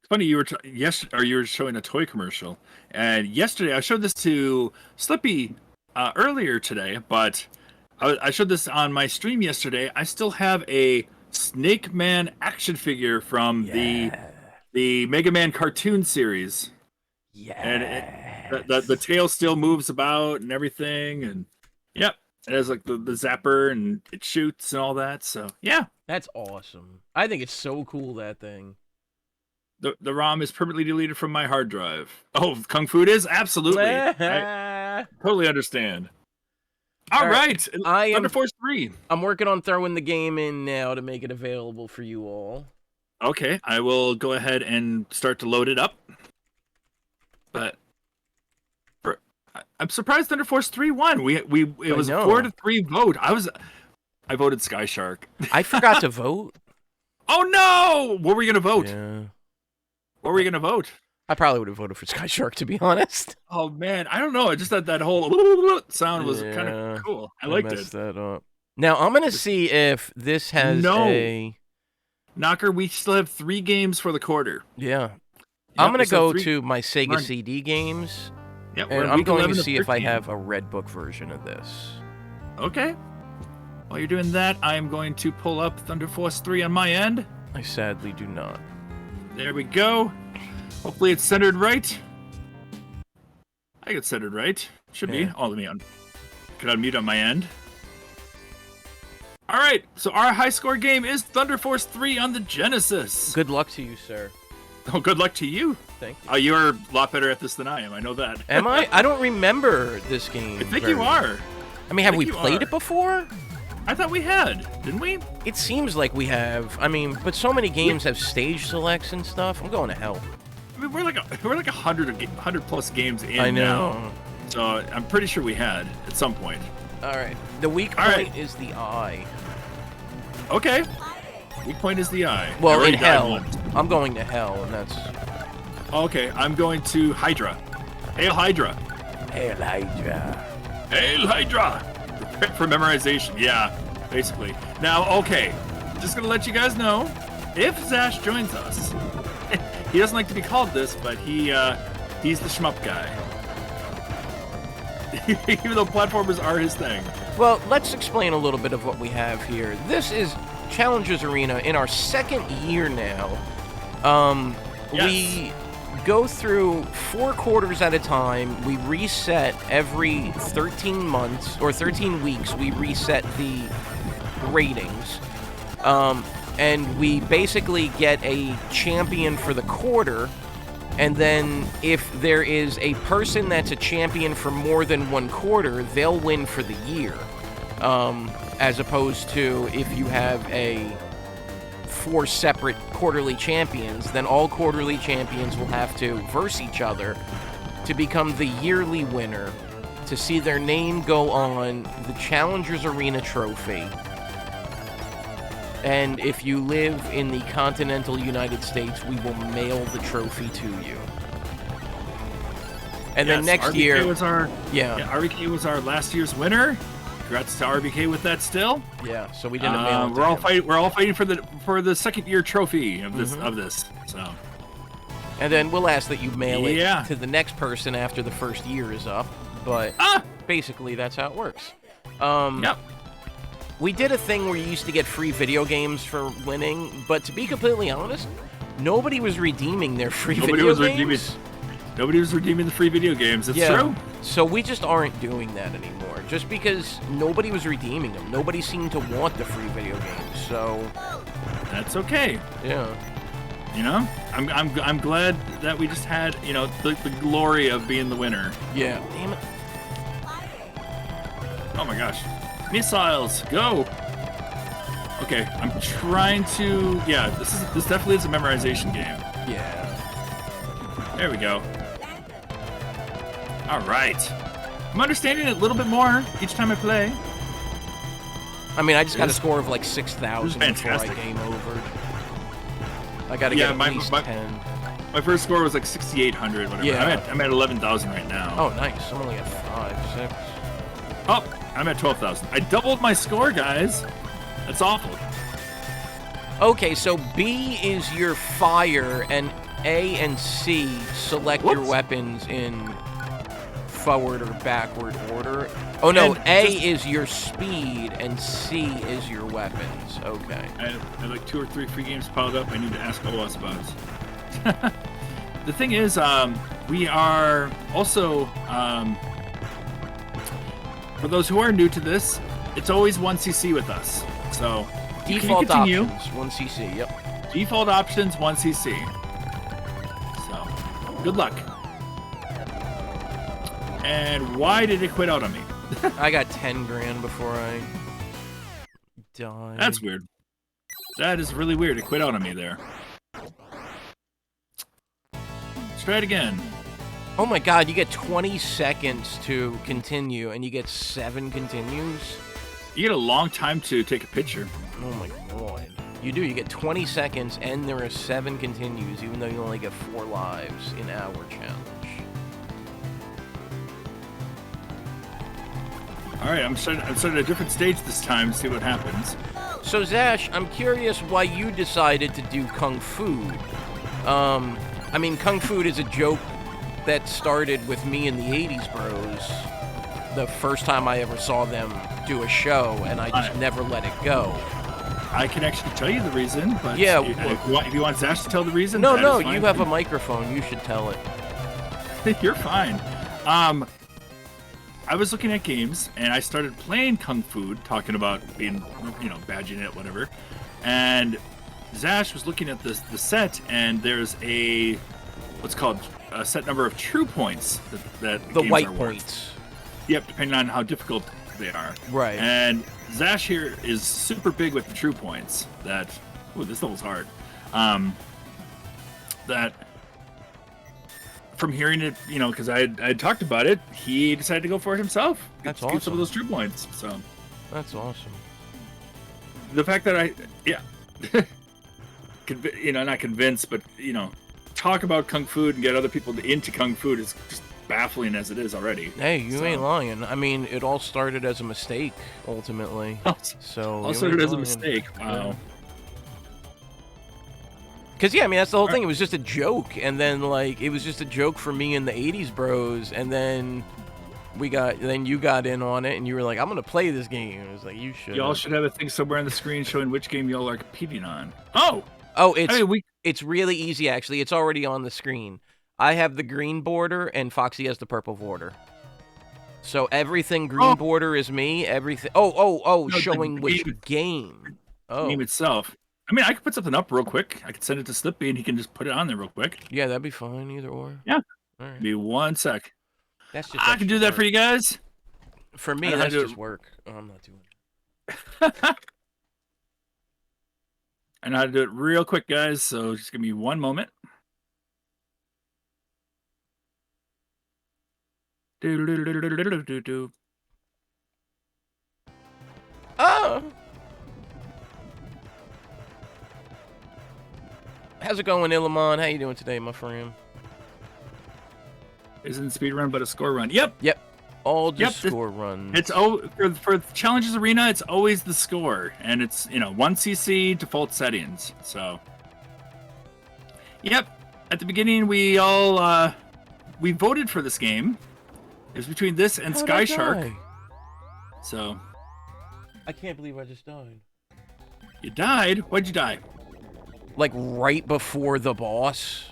Funny, you were showing a toy commercial, and yesterday I showed this to Slippy earlier today, but I showed this on my stream yesterday. I still have a Snake Man action figure from the Mega Man cartoon series. Yeah, and the tail still moves about and everything, and yep, it has like the zapper and it shoots and all that. So yeah, that's awesome. I think it's so cool, that thing. The ROM is permanently deleted from my hard drive. Oh, Kung Fu is? Absolutely. I totally understand. All right. Thunder Force 3. I'm working on throwing the game in now to make it available for you all. Okay, I will go ahead and start to load it up. But I'm surprised Thunder Force 3 won. It was a 4-3 vote. I voted Sky Shark. I forgot to vote. Oh no! What were you gonna vote? Yeah. What were you going to vote? I probably would have voted for Sky Shark, to be honest. Oh, man. I don't know. Just that whole sound was kind of cool. I liked it. That up. Now, I'm going to see if this has a... Knocker, we still have 3 games for the quarter. Yeah. I'm going to go to my Sega CD games, and I'm going to see if I have a Red Book version of this. Okay. While you're doing that, I'm going to pull up Thunder Force 3 on my end. I sadly do not. There we go. Hopefully it's centered right. I think it's centered right. Should be. Oh, let me unmute on my end. All right, so our high score game is Thunder Force 3 on the Genesis. Good luck to you, sir. Oh, good luck to you. Thank you. Oh, you're a lot better at this than I am. I know that. Am I? I don't remember this game. I think you are. I mean, have we played it before? I thought we had, didn't we? It seems like we have. I mean, but so many games have stage selects and stuff. I'm going to hell. I mean, we're like 100 plus games in I know. now. So I'm pretty sure we had at some point. All right. The weak point is the eye. Okay. Weak point is the eye. Well, in hell. I'm going to hell, and that's... Okay, I'm going to Hydra. Hail Hydra. Hail Hydra. Hail Hydra. For memorization, yeah, basically. Now, okay, just gonna let you guys know, if Zash joins us, he doesn't like to be called this, but he's the shmup guy. Even though platformers are his thing. Well, let's explain a little bit of what we have here. This is Challengers Arena in our second year now. Yes. We go through 4 quarters at a time. We reset every 13 months, or 13 weeks, we reset the ratings. And we basically get a champion for the quarter. And then if there is a person that's a champion for more than 1 quarter, they'll win for the year. As opposed to if you have 4 separate quarterly champions, then all quarterly champions will have to verse each other to become the yearly winner, to see their name go on the Challengers Arena trophy. And if you live in the continental United States, we will mail the trophy to you. And then next RBK year... was our, yeah, RBK was our last year's winner. Congrats to RBK with that still. Yeah, so we didn't mail it to we're all fighting for the second year trophy of this. So. And then we'll ask that you mail it to the next person after the first year is up. But basically, that's how it works. Yep. We did a thing where you used to get free video games for winning, but to be completely honest, nobody was redeeming their free video games. Nobody was redeeming the free video games. It's true. So we just aren't doing that anymore. Just because nobody was redeeming them. Nobody seemed to want the free video games. So that's okay. Yeah. You know, I'm glad that we just had, you know, the glory of being the winner. Yeah. Damn it. Oh my gosh. Missiles, go. Okay, I'm trying to. Yeah, this definitely is a memorization game. Yeah. There we go. All right. I'm understanding it a little bit more each time I play. I mean, I just got a score of like 6,000 before I game over. I got to get at least 10. My first score was like 6,800, whatever. Yeah. I'm at 11,000 right now. Oh, nice. I'm only at 5, 6. Oh, I'm at 12,000. I doubled my score, guys. That's awful. Okay, so B is your fire, and A and C select your weapons in forward or backward order. Oh no, A is your speed, and C is your weapons. Okay. I have like 2 or 3 free games piled up I need to ask OS about. The thing is, we are also, for those who are new to this, it's always 1cc with us. So default options 1cc. Yep. Default options 1cc. So good luck. And why did it quit out on me? I got 10 grand before I died. That's weird. That is really weird. It quit out on me there. Let's try it again. Oh my god, you get 20 seconds to continue, and you get 7 continues? You get a long time to take a picture. Oh my god. You do, you get 20 seconds, and there are 7 continues, even though you only get 4 lives in our challenge. Alright, I'm starting at a different stage this time to see what happens. So Zash, I'm curious why you decided to do Kung Fu. I mean, Kung Fu is a joke that started with me and the 80s Bros. The first time I ever saw them do a show, and I just never let it go. I can actually tell you the reason, but yeah, if you want Zash to tell the reason, no, you have a microphone. You should tell it. You're fine. I was looking at games, and I started playing Kung Fu, talking about being, badging it, whatever. And Zash was looking at the set, and there's what's called a set number of true points that the games white are points. Worth. Yep, depending on how difficult they are. Right. And Zash here is super big with the true points. This level's hard. That from hearing it, because I had talked about it, he decided to go for it himself. That's Get some of awesome. those true points. So That's awesome. the fact that not convinced, but talk about Kung Fu and get other people into Kung Fu is just baffling as it is already. Hey, you ain't lying. I mean, it all started as a mistake, ultimately. So All started as a mistake. Wow. Because, yeah, I mean, that's the whole thing. It was just a joke. And then, it was just a joke for me and the 80s bros. And then you got in on it, and you were like, I'm going to play this game. It was like, you should. Y'all should have a thing somewhere on the screen showing which game y'all are competing on. It's really easy, actually. It's already on the screen. I have the green border, and Foxy has the purple border. So everything green border is me. Everything. Showing which game. The game itself. I mean, I could put something up real quick. I could send it to Slippy, and he can just put it on there real quick. Yeah, that'd be fine. Either or. Yeah. All right. Give me 1 sec. That's just I can do that for you guys. For me, that's just work. Oh, I'm not doing it. I know how to do it real quick, guys. So just give me 1 moment. Oh! How's it going, Illamon? How you doing today, my friend? Isn't a speed run, but a score run. Yep. All just score runs. It's for Challenges Arena. It's always the score, and it's 1cc default settings. So, yep. At the beginning, we all we voted for this game. It was between this and Sky Shark. So, I can't believe I just died. You died? Why'd you die? Like right before the boss.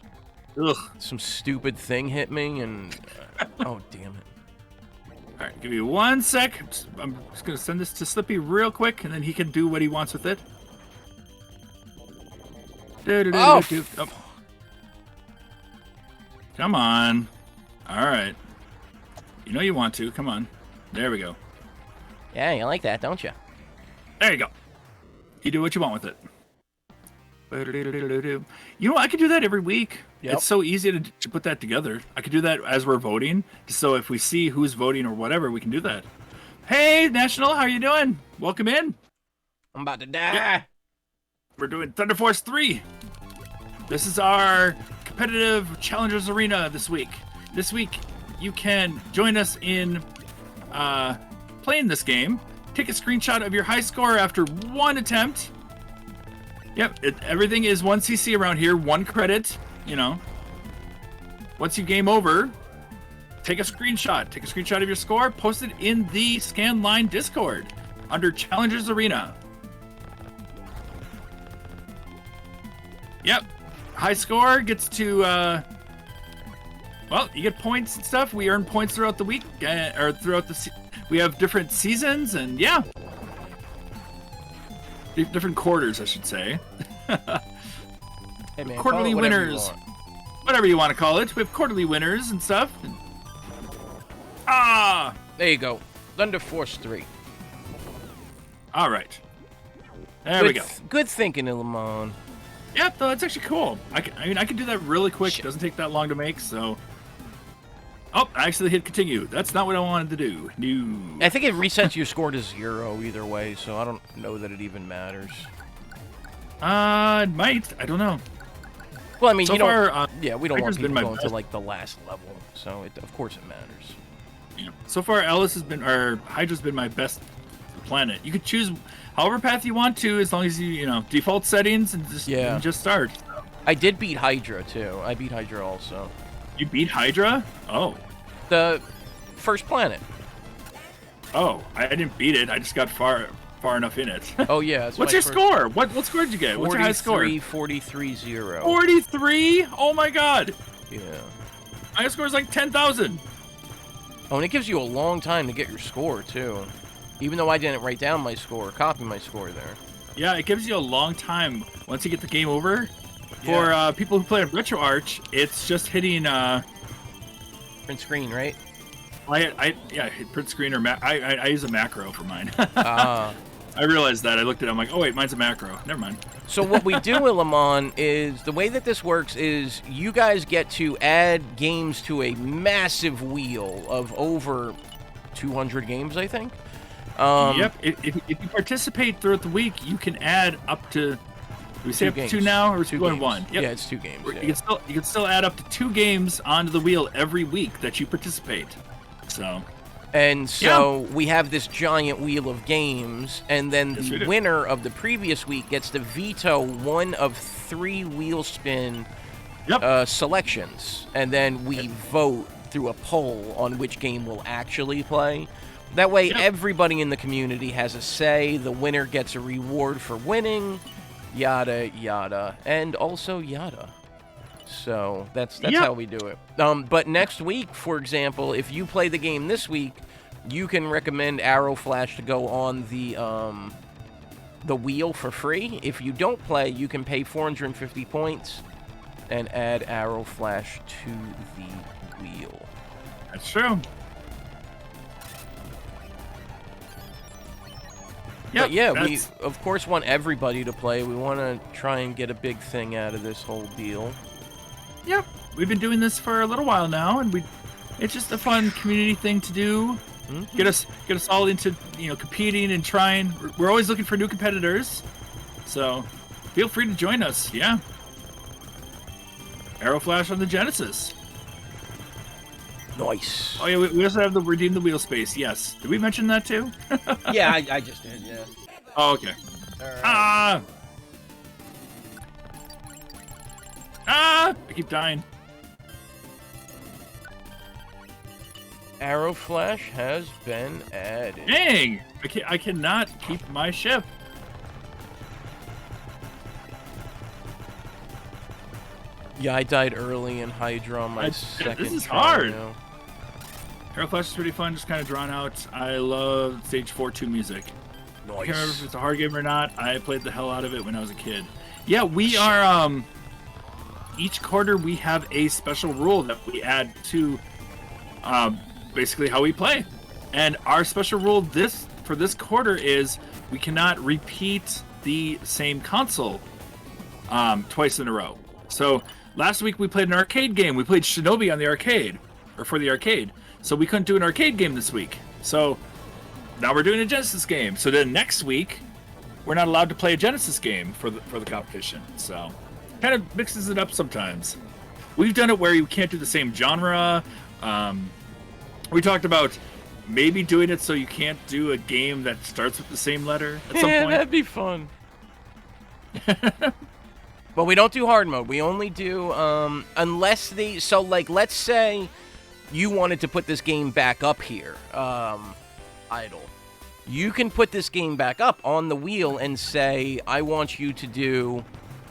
Ugh. Some stupid thing hit me, and oh damn it. All right, give me 1 sec. I'm just gonna send this to Slippy real quick, and then he can do what he wants with it. Oh. Come on. All right. You know you want to. Come on. There we go. Yeah, you like that, don't you? There you go. You do what you want with it. You know, I could do that every week. Yep. It's so easy to put that together. I could do that as we're voting, so if we see who's voting or whatever, we can do that. Hey, National, how are you doing? Welcome in. I'm about to die. Yeah. We're doing Thunder Force 3. This is our competitive Challengers Arena this week. This week, you can join us in playing this game. Take a screenshot of your high score after 1 attempt. Yep, everything is 1cc around here, 1 credit, Once you game over, take a screenshot. Take a screenshot of your score, post it in the Scanline Discord under Challengers Arena. Yep, high score gets to, you get points and stuff. We earn points throughout the week, or throughout we have different seasons, and yeah. Different quarters, I should say. Hey man, quarterly winners. Whatever you want to call it. We have quarterly winners and stuff. There you go. Thunder Force 3. All right. There we go. Good thinking, Illamon. Yep, that's actually cool. I can do that really quick. It doesn't take that long to make, so... Oh, I actually hit continue. That's not what I wanted to do. No. I think it resets your score to 0 either way, so I don't know that it even matters. It might. I don't know. Well, I mean, so we don't Hydra's want people been going to like the last level, so of course it matters. Yeah. So far, Hydra's been my best planet. You could choose however path you want to, as long as you default settings and just start. I did beat Hydra too. I beat Hydra also. You beat Hydra? Oh. The first planet. Oh, I didn't beat it. I just got far enough in it. Oh, yeah. What's your score? What score did you get? What's your high score? 43-0. 43? Oh, my God. Yeah. My score is like 10,000. Oh, and it gives you a long time to get your score, too. Even though I didn't write down my score, copy my score there. Yeah, it gives you a long time once you get the game over. For people who play on RetroArch, it's just hitting print screen, right? I hit print screen or I use a macro for mine. Ah. I realized that. I looked at it. I'm like, oh wait, mine's a macro. Never mind. So what we do, Illamon, is the way that this works is you guys get to add games to a massive wheel of over 200 games, I think. Yep. If you participate throughout the week, you can add up to. Do we say up to 2 now, or is it going 1? Yep. Yeah, it's 2 games. Yeah. You can still add up to 2 games onto the wheel every week that you participate. So. And so we have this giant wheel of games, and then the winner of the previous week gets to veto one of 3 wheel spin selections, and then we vote through a poll on which game we'll actually play. That way, everybody in the community has a say. The winner gets a reward for winning, yada yada, and also yada. So that's how we do it. But next week, for example, if you play the game this week, you can recommend Arrow Flash to go on the wheel for free. If you don't play, you can pay 450 points and add Arrow Flash to the wheel. That's true. But yeah, we of course want everybody to play. We want to try and get a big thing out of this whole deal. Yep, we've been doing this for a little while now, and it's just a fun community thing to do. Get us all into competing and trying. We're always looking for new competitors, so feel free to join us. Yeah, Arrow Flash on the Genesis. Nice. Oh yeah, we also have the Redeem the Wheel space. Yes, did we mention that too? Yeah, I just did. Yeah. Oh, okay. Right. I keep dying. Arrow Flash has been added. Dang! I cannot keep my ship. Yeah, I died early in Hydra on my second This is try hard. now. Arrow Flash is pretty fun, just kind of drawn out. I love Stage 4-2 music. Nice. I can't remember if it's a hard game or not. I played the hell out of it when I was a kid. Yeah, we are, each quarter we have a special rule that we add to, basically how we play. And our special rule for this quarter is we cannot repeat the same console twice in a row. So last week we played an arcade game. We played Shinobi on the arcade, or for the arcade. So we couldn't do an arcade game this week. So now we're doing a Genesis game. So then next week we're not allowed to play a Genesis game for the competition. So kind of mixes it up sometimes. We've done it where you can't do the same genre. We talked about maybe doing it so you can't do a game that starts with the same letter at some point. That'd be fun. But we don't do hard mode. We only do unless let's say you wanted to put this game back up here, idle. You can put this game back up on the wheel and say, I want you to do,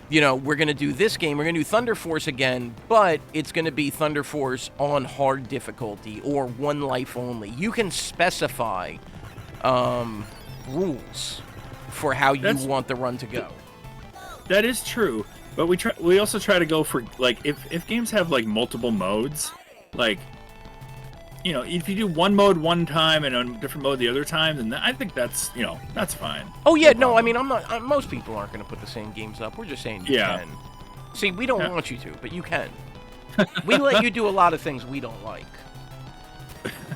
we're going to do this game. We're going to do Thunder Force again, but it's going to be Thunder Force on hard difficulty or 1 life only. You can specify rules for how you want the run to go. That is true, but we also try to go for, like, if games have, like, multiple modes, like, if you do one mode one time and a different mode the other time, then I think that's, that's fine. Oh, yeah, no, I mean, most people aren't going to put the same games up. We're just saying you can. See, we don't want you to, but you can. We let you do a lot of things we don't like.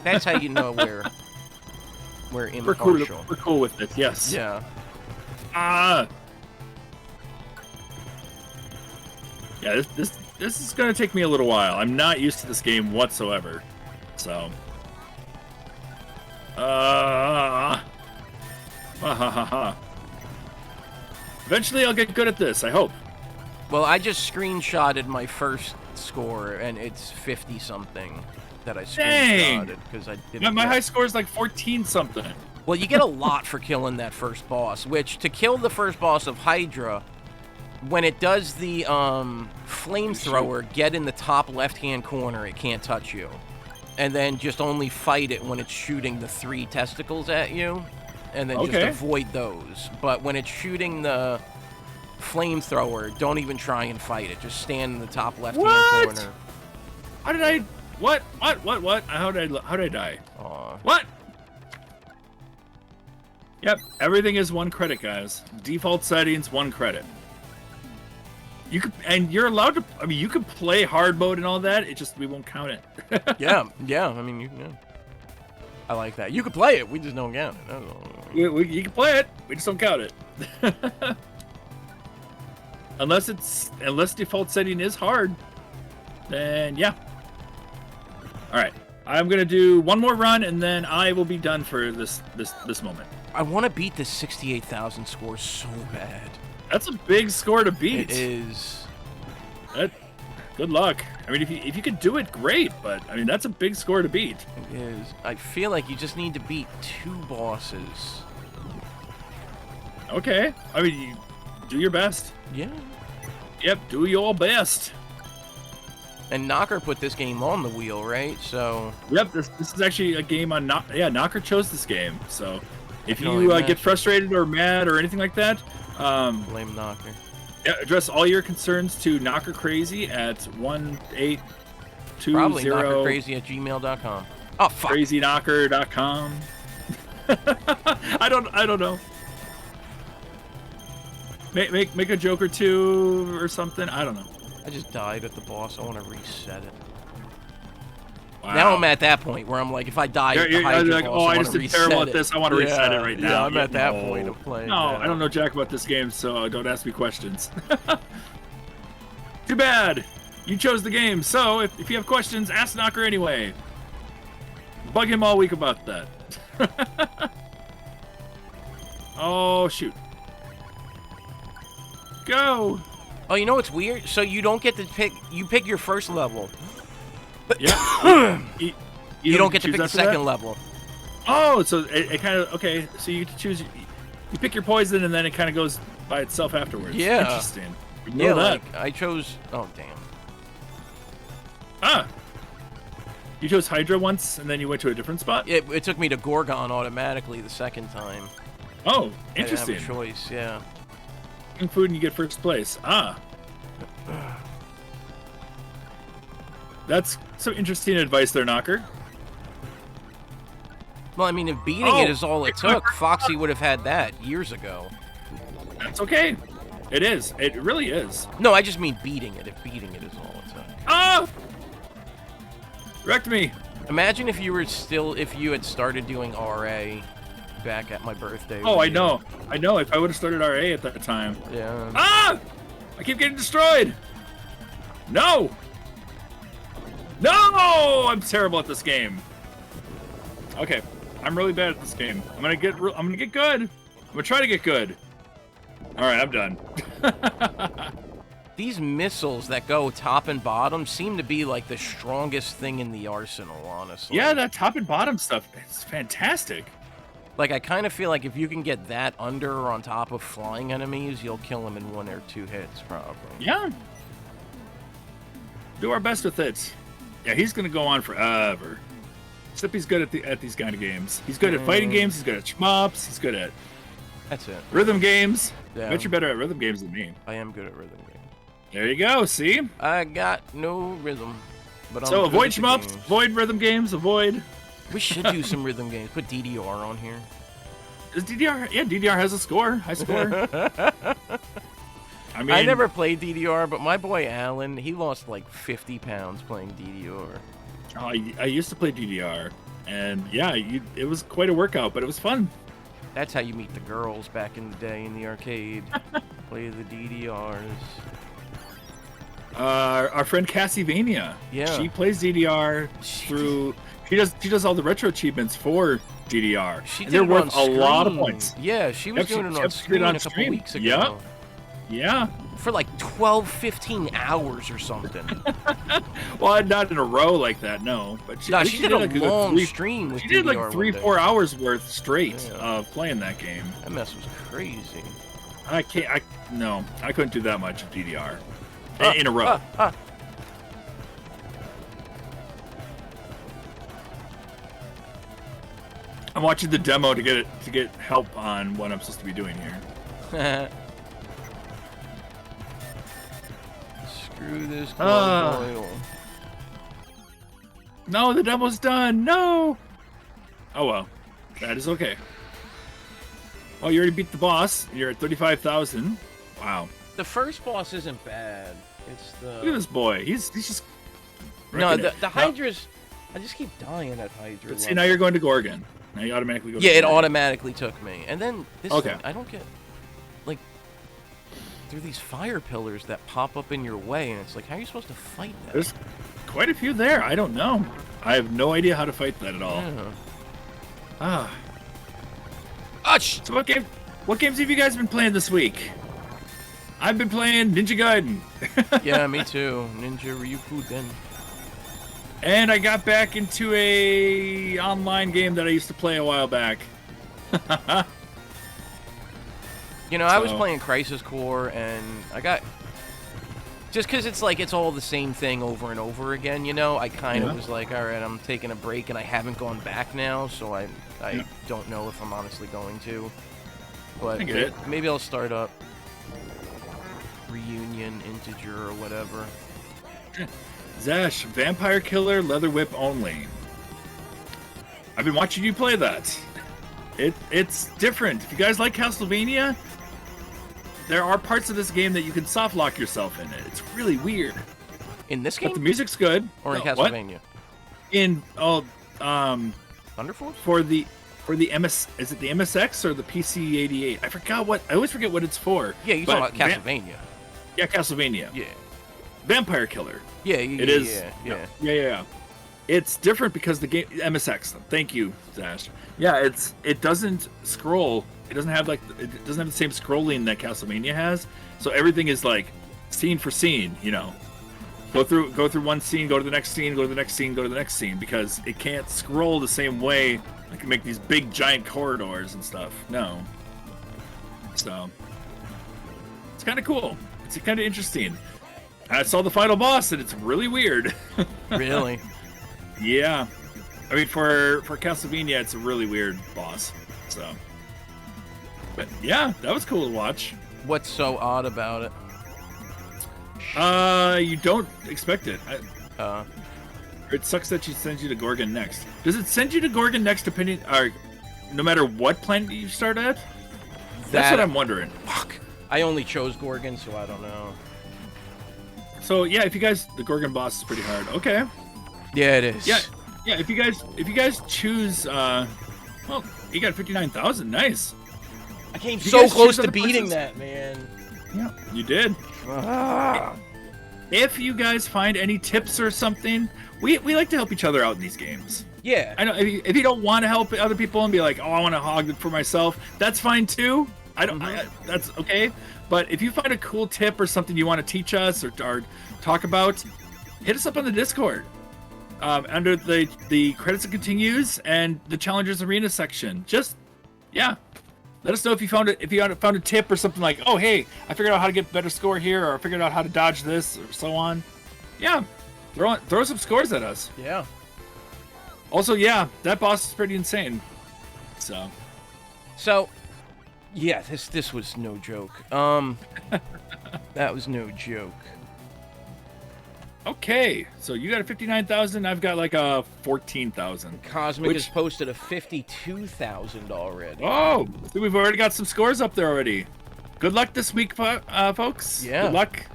That's how you know we're impartial. We're cool with it, yes. Yeah. Yeah, this is going to take me a little while. I'm not used to this game whatsoever. So, eventually I'll get good at this, I hope. Well, I just screenshotted my first score, and it's 50-something that I screenshotted because I didn't. My high score is like 14-something. Well, you get a lot for killing that first boss, which, to kill the first boss of Hydra, when it does the flamethrower, get in the top left-hand corner, it can't touch you. and then just only fight it when it's shooting the 3 testicles at you, and then just Okay. avoid those. But when it's shooting the flamethrower, don't even try and fight it. Just stand in the top left-hand What? corner. How did I? What? How did I die? What? Yep, everything is 1 credit, guys. Default settings, 1 credit. You could, and you're allowed to. I mean, you can play hard mode and all that. It just we won't count it. yeah. I mean, I like that. You could play it. We just don't count it. That's all. You can play it. We just don't count it. unless default setting is hard, then yeah. All right, I'm gonna do 1 more run and then I will be done for this moment. I want to beat this 68,000 score so bad. That's a big score to beat. It is. Good luck. I mean, if you could do it, great. But I mean, that's a big score to beat. It is. I feel like you just need to beat 2 bosses. Okay. I mean, you do your best. Yeah. Yep. Do your best. And Knocker put this game on the wheel, right? So. Yep. This is actually a game on Knocker. Yeah, Knocker chose this game. So, if can only you get frustrated or mad or anything like that, blame Knocker. Yeah, address all your concerns to Knocker Crazy at 1820. Probably knockercrazy@gmail.com. Oh fuck. CrazyKnocker.com. I don't know. Make a joke or 2 or something. I don't know. I just died at the boss. I want to reset it. Wow. Now I'm at that point where I'm like, if I die at the Hydra like, boss, oh, I wanna just did reset terrible it. at this. I want to reset it right now. Yeah, I'm at that no. point of playing. No, I don't know jack about this game, so don't ask me questions. Too bad. You chose the game, so if you have questions, ask Knocker anyway. Bug him all week about that. Oh, shoot. Go. Oh, you know what's weird? So you don't get to pick. You pick your first level. Yeah. You don't get to choose pick the after second that? level. Oh, so it kind of okay. So you get to choose. You pick your poison, and then it kind of goes by itself afterwards. Yeah. Interesting. We Yeah, know that. like I chose. Oh damn. Ah. You chose Hydra once, and then you went to a different spot. It took me to Gorgon automatically the second time. Oh, I didn't have interesting. a choice. Yeah. Food and you get first place. Ah. That's some interesting advice there, Knocker. Well, I mean, if beating it is all it took, Foxy would have had that years ago. That's okay. It is. It really is. No, I just mean beating it. If beating it is all it took. Ah! Wrecked me. Imagine if you had started doing RA back at my birthday. Oh, I know. I know. If I would have started RA at that time. Yeah. Ah! I keep getting destroyed. No. No! I'm terrible at this game. Okay, I'm really bad at this game. I'm gonna get good. I'm gonna try to get good. All right, I'm done. These missiles that go top and bottom seem to be like the strongest thing in the arsenal, honestly. Yeah, that top and bottom stuff, it's fantastic. Like, I kind of feel like if you can get that under or on top of flying enemies, you'll kill them in 1 or 2 hits, probably. Yeah. Do our best with it. Yeah, he's gonna go on forever. Slippy's good at these kind of games. He's good at fighting games. He's good at shmups. He's good at That's it. rhythm games. Yeah. I bet you're better at rhythm games than me. I am good at rhythm games. There you go. See? I got no rhythm. But So I'm avoid good at the shmups, games. avoid rhythm games, avoid. We should do some rhythm games. Put DDR on here. Is DDR? Yeah, DDR has a score. High score. I mean, I never played DDR, but my boy Alan, he lost like 50 pounds playing DDR. I used to play DDR, and yeah, it was quite a workout, but it was fun. That's how you meet the girls back in the day in the arcade. Play the DDRs. Our friend Castlevania. Yeah. She plays DDR through. She does all the retro achievements for DDR. She and did they're it worth on a lot of stream. points. Yeah, she was doing it on stream a couple weeks ago. Yep. Yeah. For like 12, 15 hours or something. Well, not in a row like that, no. But No, she did a like long stream with She did DDR like 3-4 one day. hours worth straight of playing that game. That mess was crazy. I couldn't do that much of DDR in a row. I'm watching the demo to get help on what I'm supposed to be doing here. Screw this oil. No, the demo's done. No. Oh well, that is okay. Oh, you already beat the boss. You're at 35,000. Wow. The first boss isn't bad. It's the. Look at this boy. He's just. No, the Hydra's. I just keep dying at that Hydra. But see, now you're going to Gorgon. Now you automatically go. Yeah, to it Gorgon. automatically took me, and then this. Okay. Thing, I don't get. Like, there are these fire pillars that pop up in your way, and it's like, how are you supposed to fight that? There's quite a few there. I don't know. I have no idea how to fight that at all. Yeah. Ah. Ouch! So what games have you guys been playing this week? I've been playing Ninja Gaiden. Yeah, me too. Ninja RyukuuDen. And I got back into a online game that I used to play a while back. You know, I was playing Crisis Core, and I got... Just because it's like, it's all the same thing over and over again, you know? I kind of was like, all right, I'm taking a break, and I haven't gone back now, so I don't know if I'm honestly going to. But maybe I'll start up Reunion, Integer, or whatever. Zash, Vampire Killer, Leather Whip only. I've been watching you play that. It's different. If you guys like Castlevania, there are parts of this game that you can soft lock yourself in it. It's really weird. In this game? But the music's good. Or in Castlevania? What? In Thunder Force? For the MS, is it the MSX or the PC-88? I forgot what. I always forget what it's for. Yeah, you're talking about Castlevania. Yeah, Castlevania. Yeah. Vampire Killer. Yeah, it is. Yeah. It's different because the game MSX. Thank you, Zash. Yeah, it doesn't scroll. It doesn't have it doesn't have the same scrolling that Castlevania has. So everything is like scene for scene. You know, go through one scene, go to the next scene, go to the next scene, go to the next scene, because it can't scroll the same way. I can make these big giant corridors and stuff. No. So it's kind of cool. It's kind of interesting. I saw the final boss, and it's really weird. Really? Yeah. I mean, for Castlevania, it's a really weird boss. So, but yeah, that was cool to watch. What's so odd about it? You don't expect it. It sucks that she sends you to Gorgon next. Does it send you to Gorgon next, depending, or no matter what planet you start at? That's what I'm wondering. Fuck. I only chose Gorgon, so I don't know. So yeah, if you guys, the Gorgon boss is pretty hard. Okay. Yeah, it is. Yeah. If you guys choose, well, you got 59,000. Nice. I came so close to beating that, man. Yeah, you did. If you guys find any tips or something, we like to help each other out in these games. Yeah. I know if you don't want to help other people and be like, oh, I want to hog it for myself, that's fine too. That's okay. But if you find a cool tip or something you want to teach us or talk about, hit us up on the Discord. Under the credits and continues and the Challengers Arena section. Just, yeah. Let us know if you found a tip or something like, oh, hey, I figured out how to get better score here, or I figured out how to dodge this, or so on. Yeah. Throw some scores at us. Yeah. Also, yeah, that boss is pretty insane. So, yeah, this was no joke. That was no joke. Okay, so you got a 59,000. I've got like a 14,000. Cosmic has posted a 52,000 already. Oh, so we've already got some scores up there already. Good luck this week, folks. Yeah. Good luck.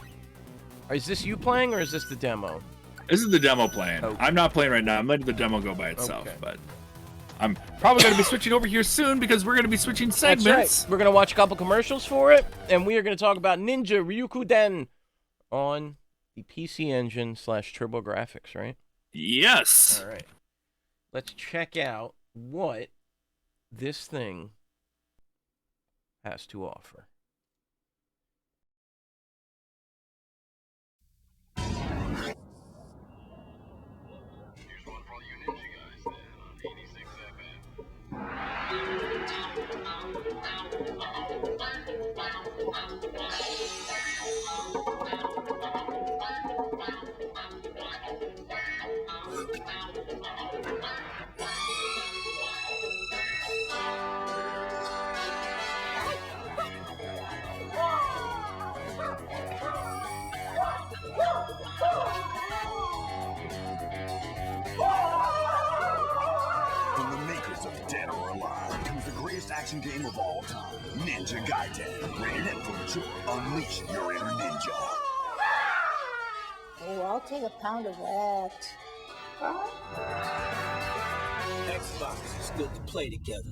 Is this you playing or is this the demo? This is the demo playing. Okay. I'm not playing right now. I'm letting the demo go by itself, Okay. but I'm probably going to be switching over here soon because we're going to be switching segments. That's right. We're going to watch a couple commercials for it, and we are going to talk about Ninja RyukuuDen on the PC Engine / TurboGrafx, right? Yes. All right. Let's check out what this thing has to offer. dead or alive, comes the greatest action game of all time, Ninja Gaiden. Rated M for mature. Unleash your inner ninja. Oh, I'll take a pound of that. Xbox is good to play together.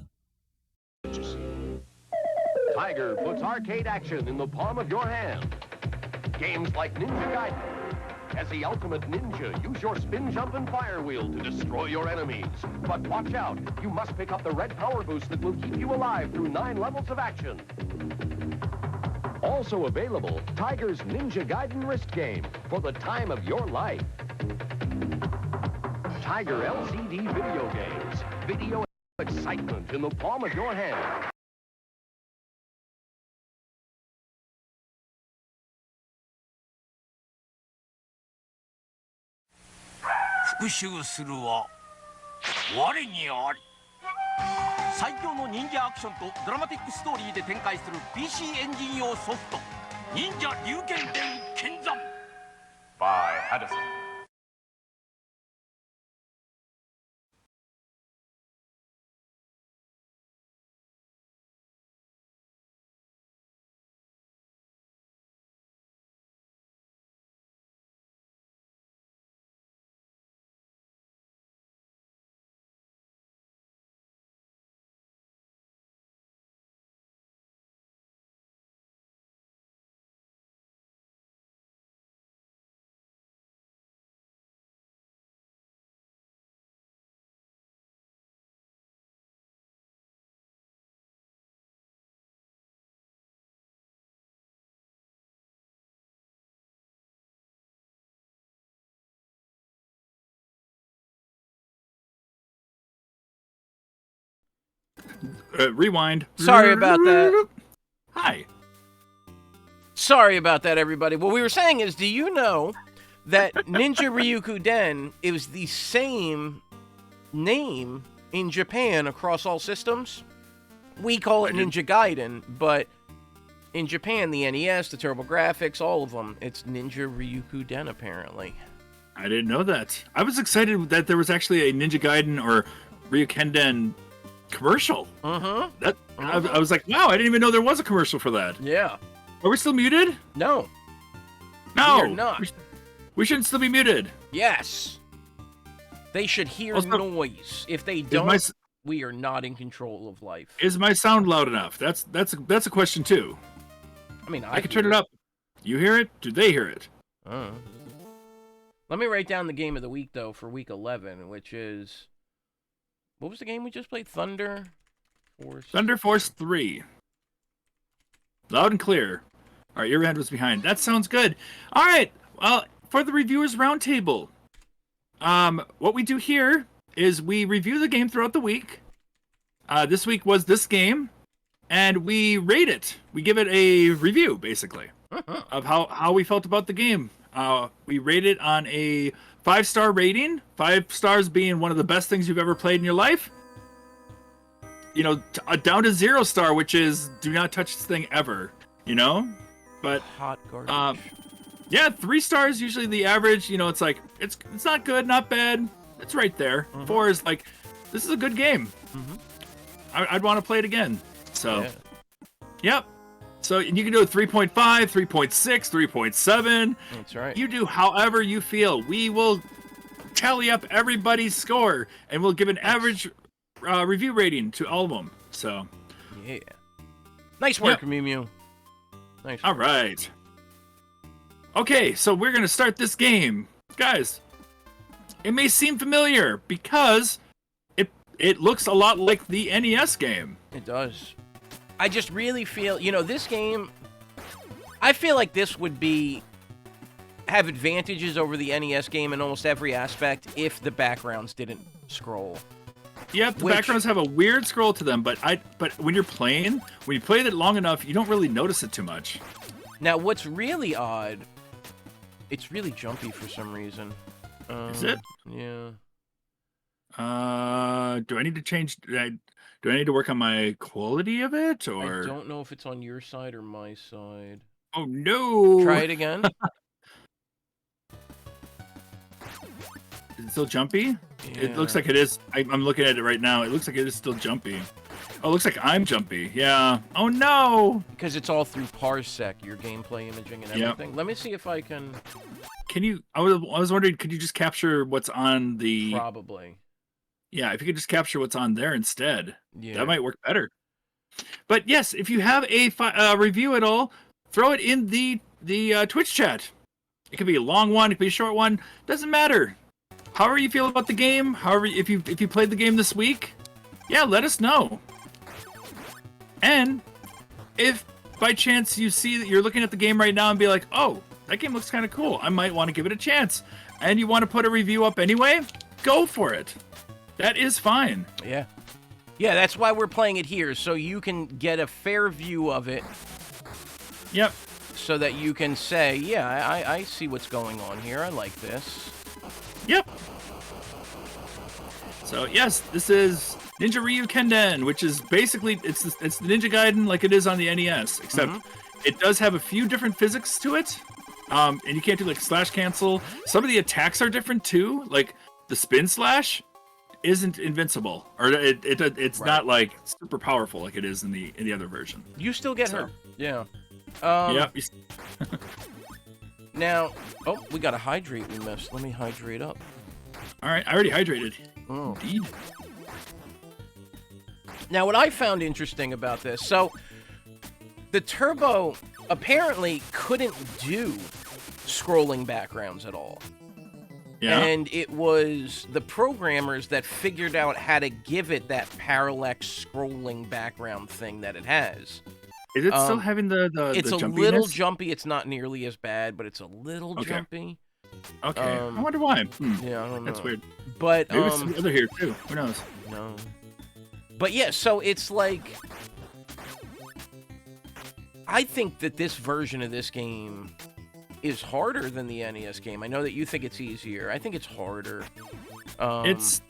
Tiger puts arcade action in the palm of your hand. Games like Ninja Gaiden. As the ultimate ninja, use your spin, jump, and fire wheel to destroy your enemies. But watch out, you must pick up the red power boost that will keep you alive through 9 levels of action. Also available, Tiger's Ninja Gaiden wrist game for the time of your life. Tiger LCD video games. Video excitement in the palm of your hand. 復讐するは我にあり。最強の忍者アクションとドラマティックストーリーで展開する PC エンジン用ソフト忍者龍剣伝剣山 By Hadison. Rewind. Sorry about that. Hi. Sorry about that, everybody. What we were saying is, do you know that Ninja RyukuuDen is the same name in Japan across all systems? We call it Ninja Gaiden, but in Japan, the NES, the TurboGrafx, all of them, it's Ninja RyukuuDen, apparently. I didn't know that. I was excited that there was actually a Ninja Gaiden or RyukuuDen commercial. That I was like, wow, I didn't even know there was a commercial for that. Yeah. Are we still muted? No. No. We are not. We shouldn't still be muted. Yes. They should hear noise. If they don't, we are not in control of life. Is my sound loud enough? That's a question too. I mean, I can turn it up. You hear it? Do they hear it? Let me write down the game of the week, though, for week 11, which is... What was the game we just played? Thunder Force? Thunder Force 3. Loud and clear. Our earhead was behind. That sounds good. All right. Well, for the Reviewers Roundtable, what we do here is we review the game throughout the week. This week was this game, and we rate it. We give it a review, basically, of how we felt about the game. We rate it on a 5-star rating. 5 stars being one of the best things you've ever played in your life. You know, down to 0 star, which is do not touch this thing ever. You know, but hot garbage. Yeah, 3 stars usually the average. You know, it's like it's not good, not bad. It's right there. 4 is like, this is a good game. I'd want to play it again. So, yep. So you can do a 3.5, 3.6, 3.7. That's right. You do however you feel. We will tally up everybody's score, and we'll give an average review rating to all of them. So, yeah. Nice work, Mew Mew. Nice work. All right. Okay, so we're going to start this game. Guys, it may seem familiar because it looks a lot like the NES game. It does. I just really feel, you know, this game, I feel like this would have advantages over the NES game in almost every aspect if the backgrounds didn't scroll. Yep, the backgrounds have a weird scroll to them, but when you play it long enough, you don't really notice it too much. Now, what's really odd, it's really jumpy for some reason. Is it? Yeah. Do I need to change? Do I need to work on my quality of it, or? I don't know if it's on your side or my side. Oh no! Try it again. Is it still jumpy? Yeah. It looks like it is. I'm looking at it right now. It looks like it is still jumpy. Oh, it looks like I'm jumpy. Yeah. Oh no. Because it's all through Parsec, your gameplay imaging and everything. Yep. Let me see if I can. Can you? I was wondering, could you just capture what's on the? Probably. Yeah, if you could just capture what's on there instead, yeah, that might work better. But yes, if you have a review at all, throw it in the Twitch chat. It could be a long one, it could be a short one. Doesn't matter. However you feel about the game, however if you played the game this week, yeah, let us know. And if by chance you see that you're looking at the game right now and be like, oh, that game looks kind of cool, I might want to give it a chance, and you want to put a review up anyway, go for it. That is fine. Yeah. Yeah, that's why we're playing it here, so you can get a fair view of it. Yep. So that you can say, yeah, I see what's going on here. I like this. Yep. So, yes, this is Ninja RyukuuDen, which is basically, it's the Ninja Gaiden like it is on the NES, except it does have a few different physics to it. And you can't do, like, slash cancel. Some of the attacks are different, too. Like, the spin slash isn't invincible, or it's not like super powerful like it is in the other version. You still get hurt. Yeah. Yeah. Now, oh, we got a hydrate we missed. Let me hydrate up. All right, I already hydrated. Oh. Indeed. Now, what I found interesting about this, so the Turbo apparently couldn't do scrolling backgrounds at all. Yeah. And it was the programmers that figured out how to give it that parallax scrolling background thing that it has. Is it still having the It's the a jumpiness? little jumpy. It's not nearly as bad, but it's a little jumpy. Okay. I wonder why. Yeah, I don't know. That's weird. But maybe it's the other here too. Who knows? No. But yeah, so it's like, I think that this version of this game is harder than the NES game. I know that you think it's easier. I think it's harder. It's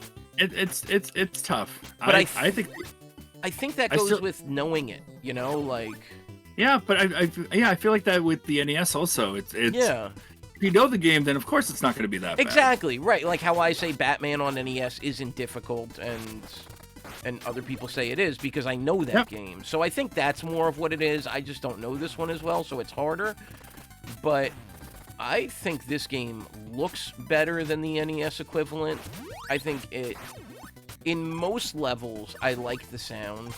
tough. But I think that goes with knowing it. You know, like. Yeah, but I feel like that with the NES also. It's yeah. If you know the game, then of course it's not going to be that bad. Exactly right. Like how I say Batman on NES isn't difficult, and other people say it is because I know that game. So I think that's more of what it is. I just don't know this one as well, so it's harder. But I think this game looks better than the NES equivalent. I think it, in most levels, I like the sound.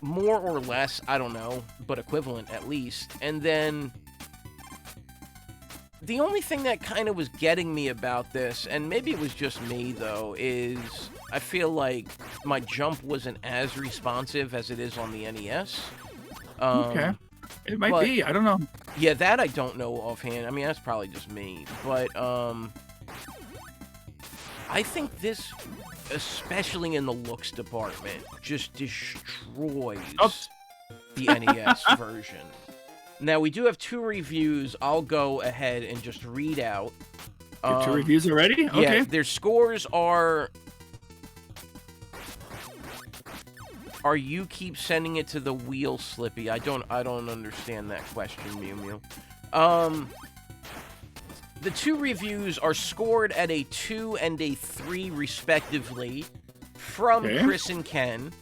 More or less, I don't know, but equivalent at least. And then the only thing that kind of was getting me about this, and maybe it was just me though, is I feel like my jump wasn't as responsive as it is on the NES. Okay. It might be. I don't know. Yeah, that I don't know offhand. I mean, that's probably just me. But I think this, especially in the looks department, just destroys the NES version. Now, we do have 2 reviews. I'll go ahead and just read out. 2 reviews already? Okay. Yeah, their scores are... you keep sending it to the wheel, Slippy? I don't understand that question, Mew Mew. The 2 reviews are scored at a 2 and a 3 respectively from Chris and Ken.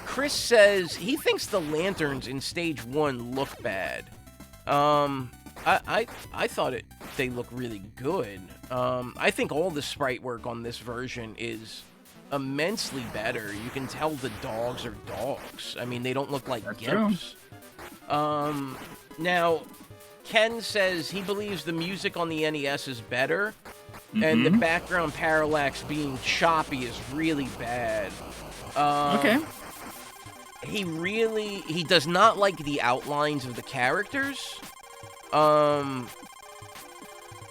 Chris says he thinks the lanterns in stage 1 look bad. I thought they look really good. I think all the sprite work on this version is immensely better. You can tell the dogs are dogs. I mean, they don't look like gimps. Now, Ken says he believes the music on the NES is better, and the background parallax being choppy is really bad. Okay. He does not like the outlines of the characters.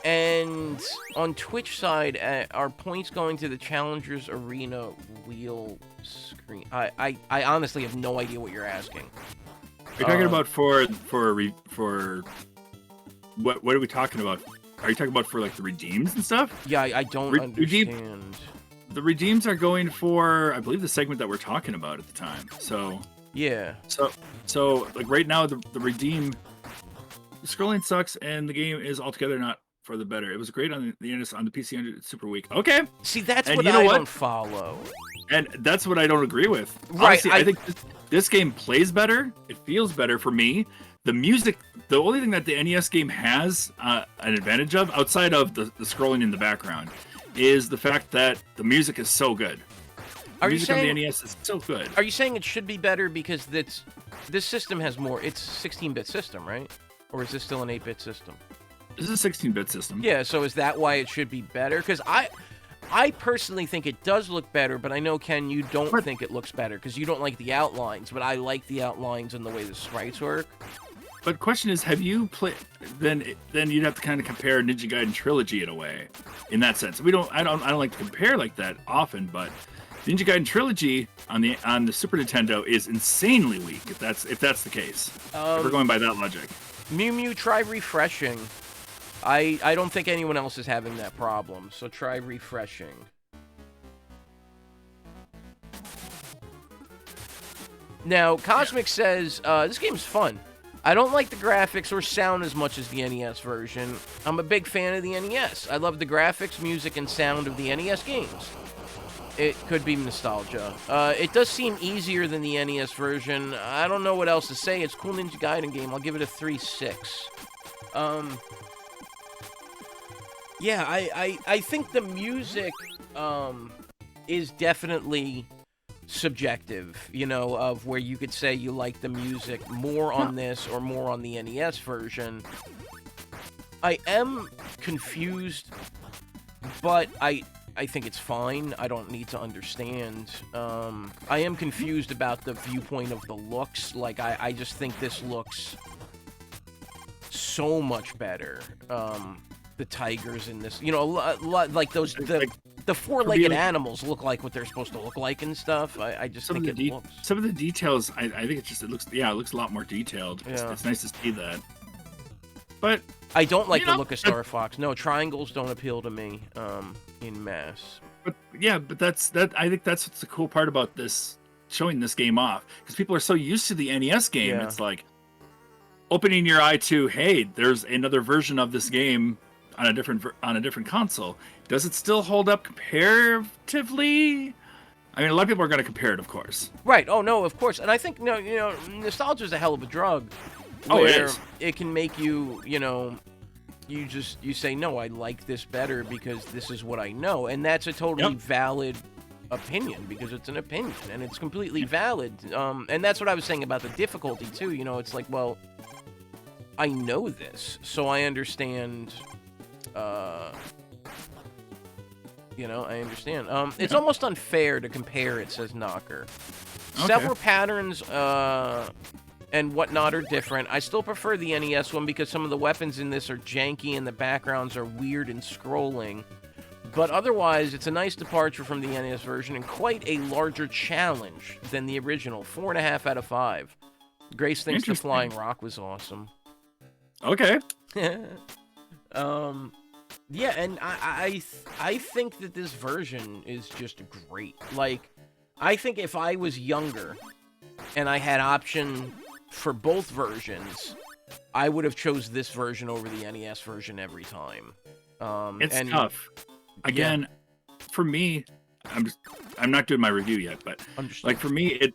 And on Twitch side, are points going to the Challengers Arena wheel screen? I honestly have no idea what you're asking. Are you talking about for what are we talking about? Are you talking about for like the redeems and stuff? Yeah, I don't understand. The redeems are going for, I believe, the segment that we're talking about at the time. So yeah. So like right now the redeem, the scrolling sucks and the game is altogether not for the better. It was great on the NES, on the PC. It's super weak. Okay. See, that's and what you know I what? don't follow. And that's what I don't agree with. Right. Honestly, I think this game plays better. It feels better for me. The music, the only thing that the NES game has an advantage of, outside of the scrolling in the background, is the fact that the music is so good. The music on the NES is so good. Are you saying it should be better because this system has more? It's a 16-bit system, right? Or is this still an 8-bit system? This is a 16-bit system. Yeah, so is that why it should be better? Because I personally think it does look better, but I know, Ken, you don't think it looks better because you don't like the outlines, but I like the outlines and the way the sprites work. But question is, have you played? Then you'd have to kind of compare Ninja Gaiden Trilogy in a way, in that sense. I don't like to compare like that often, but Ninja Gaiden Trilogy on the Super Nintendo is insanely weak. If that's the case, if we're going by that logic. Mew Mew, try refreshing. I don't think anyone else is having that problem, so try refreshing. Now, Cosmic says, this game's fun. I don't like the graphics or sound as much as the NES version. I'm a big fan of the NES. I love the graphics, music, and sound of the NES games. It could be nostalgia. It does seem easier than the NES version. I don't know what else to say. It's a cool Ninja Gaiden game. I'll give it a 3.6. Yeah, I think the music is definitely subjective, you know, of where you could say you like the music more on this or more on the NES version. I am confused, but I think it's fine. I don't need to understand. I am confused about the viewpoint of the looks. Like, I just think this looks so much better. The tigers in this, you know, like those, the four-legged animals look like what they're supposed to look like and stuff. I just think it looks. Some of the details, I think it looks a lot more detailed. Yeah. It's nice to see that. But I don't like the look of Star Fox. No, triangles don't appeal to me in mass. But yeah, but I think that's what's the cool part about this, showing this game off, because people are so used to the NES game. Yeah. It's like opening your eye to, hey, there's another version of this game on a different console. Does it still hold up comparatively? I mean, a lot of people are going to compare it, of course. Right. Oh no, of course. And I think nostalgia is a hell of a drug. Oh, it is. It can make you, you say, no, I like this better because this is what I know, and that's a totally valid opinion, because it's an opinion and it's completely valid. And that's what I was saying about the difficulty too. It's like, well, I know this, so I understand. I understand. It's almost unfair to compare it, says Knocker. Okay. Several patterns and whatnot are different. I still prefer the NES one because some of the weapons in this are janky and the backgrounds are weird and scrolling. But otherwise, it's a nice departure from the NES version and quite a larger challenge than the original. 4.5 out of 5. Grace thinks the flying rock was awesome. Okay. Yeah, and I think that this version is just great. Like, I think if I was younger and I had option for both versions, I would have chose this version over the NES version every time. It's tough. Again, for me, I'm not doing my review yet, but like for me,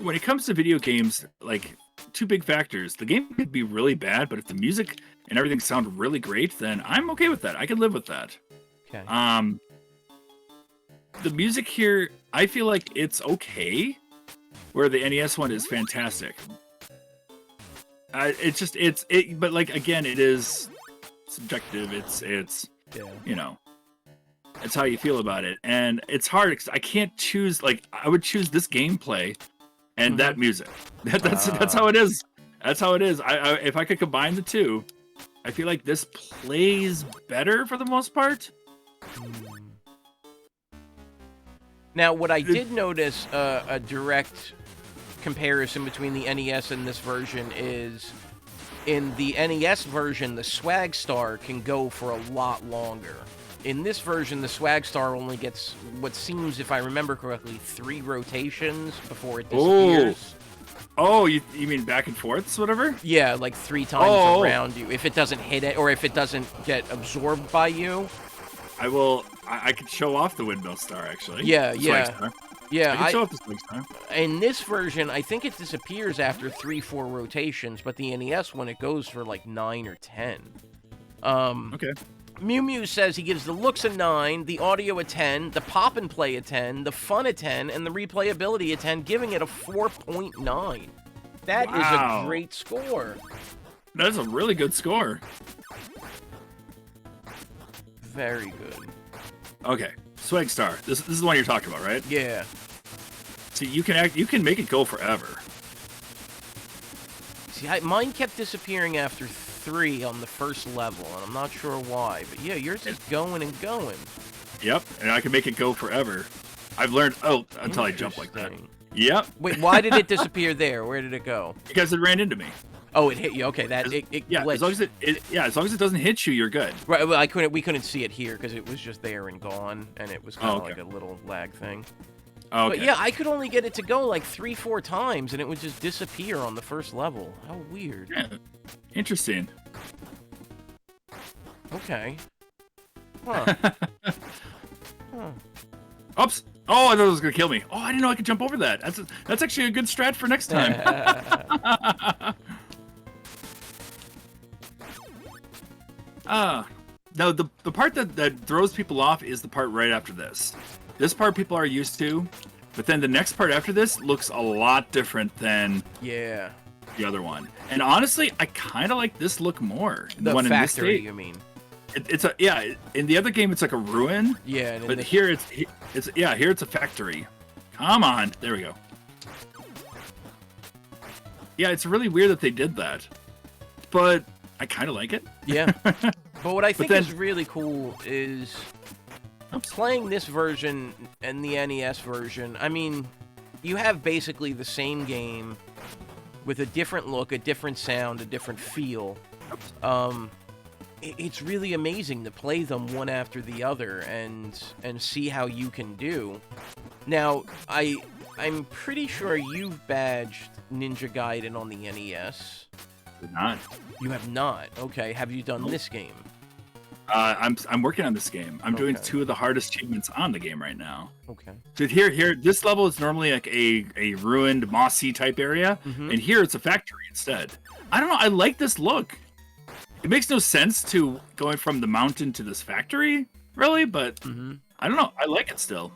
when it comes to video games, like, two big factors. The game could be really bad, but if the music and everything sound really great, then I'm okay with that. I can live with that. Okay. The music here, I feel like it's okay, where the NES one is fantastic. But like, again, it is subjective. It's it's how you feel about it, and it's hard because I can't choose. Like, I would choose this gameplay and that music. That's how it is. That's how it is. If I could combine the two, I feel like this plays better for the most part. Now, what I did notice, a direct comparison between the NES and this version is, in the NES version, the Swag Star can go for a lot longer. In this version, the Swag Star only gets what seems, if I remember correctly, 3 rotations before it disappears. Oh, you mean back and forths, whatever? Yeah, like 3 times around you. If it doesn't hit it, or if it doesn't get absorbed by you. I could show off the windmill star, actually. Yeah, Swag star. Yeah, I can show off the swag star. In this version, I think it disappears after 3-4 rotations, but the NES one, it goes for like 9 or 10. Okay. Mew Mew says he gives the looks a 9, the audio a 10, the pop and play a 10, the fun a 10, and the replayability a 10, giving it a 4.9. That is a great score. That is a really good score. Very good. Okay, Swag Star. This is the one you're talking about, right? Yeah. See, you can make it go forever. See, mine kept disappearing after 3 on the first level, and I'm not sure why. But yeah, yours is going and going. Yep, and I can make it go forever. I've learned until I jump like that. Yep. Wait, why did it disappear there? Where did it go? Because it ran into me. Oh, it hit you. Okay, yeah. glitched. As long as it doesn't hit you, you're good. Right. Well, we couldn't see it here because it was just there and gone, and it was kind of like a little lag thing. Okay. But yeah, I could only get it to go like 3-4 times, and it would just disappear on the first level. How weird. Yeah. Interesting. Okay. Huh. Oops. Oh, I thought it was gonna kill me. Oh, I didn't know I could jump over that. That's actually a good strat for next time. No, the part that throws people off is the part right after this. This part people are used to, but then the next part after this looks a lot different than the other one. And honestly, I kind of like this look more. The one factory, in this you mean? It's in the other game it's like a ruin. Yeah, but here it's a factory. Come on, there we go. Yeah, it's really weird that they did that, but I kind of like it. Yeah. But what I think is really cool is playing this version and the NES version. I mean, you have basically the same game with a different look, a different sound, a different feel. It's really amazing to play them one after the other and see how you can do. Now, I'm pretty sure you've badged Ninja Gaiden on the NES. Did not. You have not. Okay. Have you done this game? I'm working on this game. I'm doing 2 of the hardest achievements on the game right now. Okay. So here, this level is normally like a ruined, mossy type area, and here it's a factory instead. I don't know. I like this look. It makes no sense to going from the mountain to this factory, really, but I don't know. I like it still.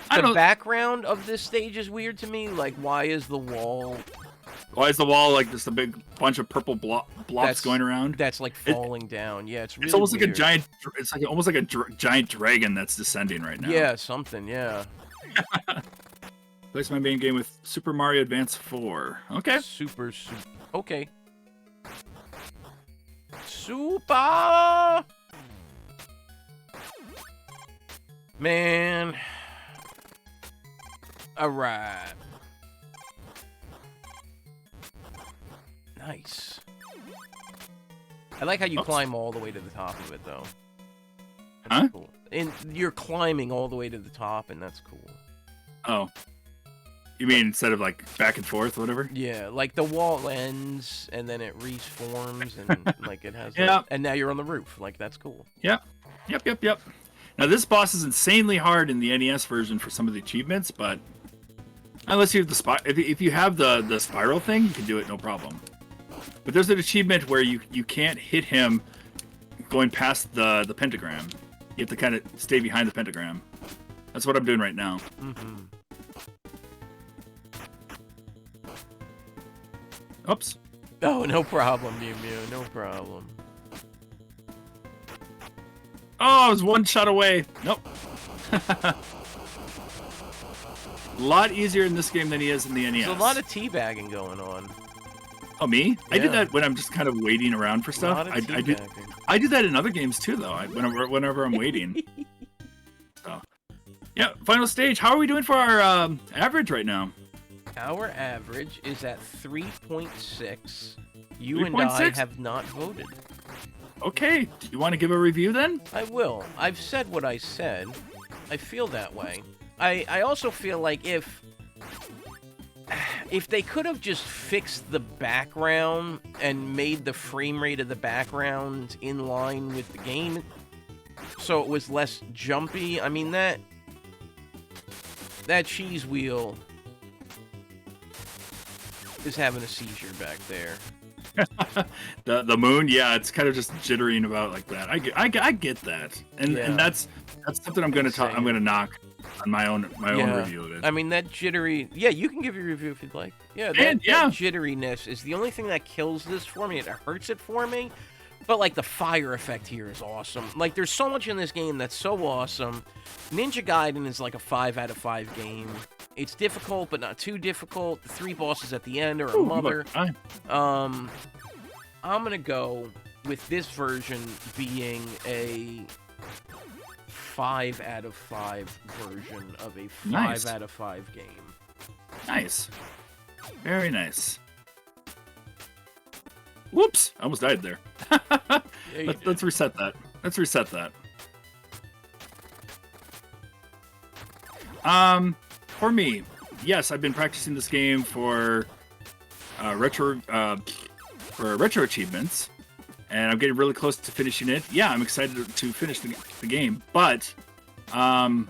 The background of this stage is weird to me. Like, why is the wall like just a big bunch of purple blobs going around? That's like falling down. Yeah, it's really almost weird. like a giant. It's like almost like a giant dragon that's descending right now. Yeah, something. Yeah. Place my main game with Super Mario Advance 4. Okay. Okay. Super. Man. All right. Nice. I like how you climb all the way to the top of it, though. That's cool. And you're climbing all the way to the top, and that's cool. Oh. You mean instead of like back and forth, whatever? Yeah, like the wall ends, and then it reforms, and like it has... Yeah. And now you're on the roof. Like, that's cool. Yep. Yep. Now, this boss is insanely hard in the NES version for some of the achievements, but... Unless you have if you have the spiral thing, you can do it no problem. But there's an achievement where you can't hit him going past the pentagram. You have to kind of stay behind the pentagram. That's what I'm doing right now. Oops. Oh, no problem, Mew Mew. No problem. Oh, I was one shot away. Nope. A lot easier in this game than he is in the NES. There's a lot of teabagging going on. Oh, me? Yeah. I do that when I'm just kind of waiting around for stuff. I do that in other games too, though. Whenever I'm waiting. So, yeah. Final stage. How are we doing for our average right now? Our average is at 3.6. You and I have not voted. Okay. Do you want to give a review then? I will. I've said what I said. I feel that way. I also feel like if they could have just fixed the background and made the frame rate of the background in line with the game, so it was less jumpy. I mean, that cheese wheel is having a seizure back there. the moon, yeah, it's kind of just jittering about like that. I get that, and that's something I'm gonna knock on my own review of it. I mean, that jittery. Yeah, you can give your review if you'd like. Yeah, that jitteriness is the only thing that kills this for me. It hurts it for me. But, like, the fire effect here is awesome. Like, there's so much in this game that's so awesome. Ninja Gaiden is like a 5 out of 5 game. It's difficult, but not too difficult. The 3 bosses at the end are a mother. I'm going to go with this version being a 5 out of 5 version of a 5 out of 5 game. Nice. Very nice. Whoops! I almost died there. Let's reset that. Let's reset that. For me, yes, I've been practicing this game for retro achievements, and I'm getting really close to finishing it. Yeah, I'm excited to finish the game, but I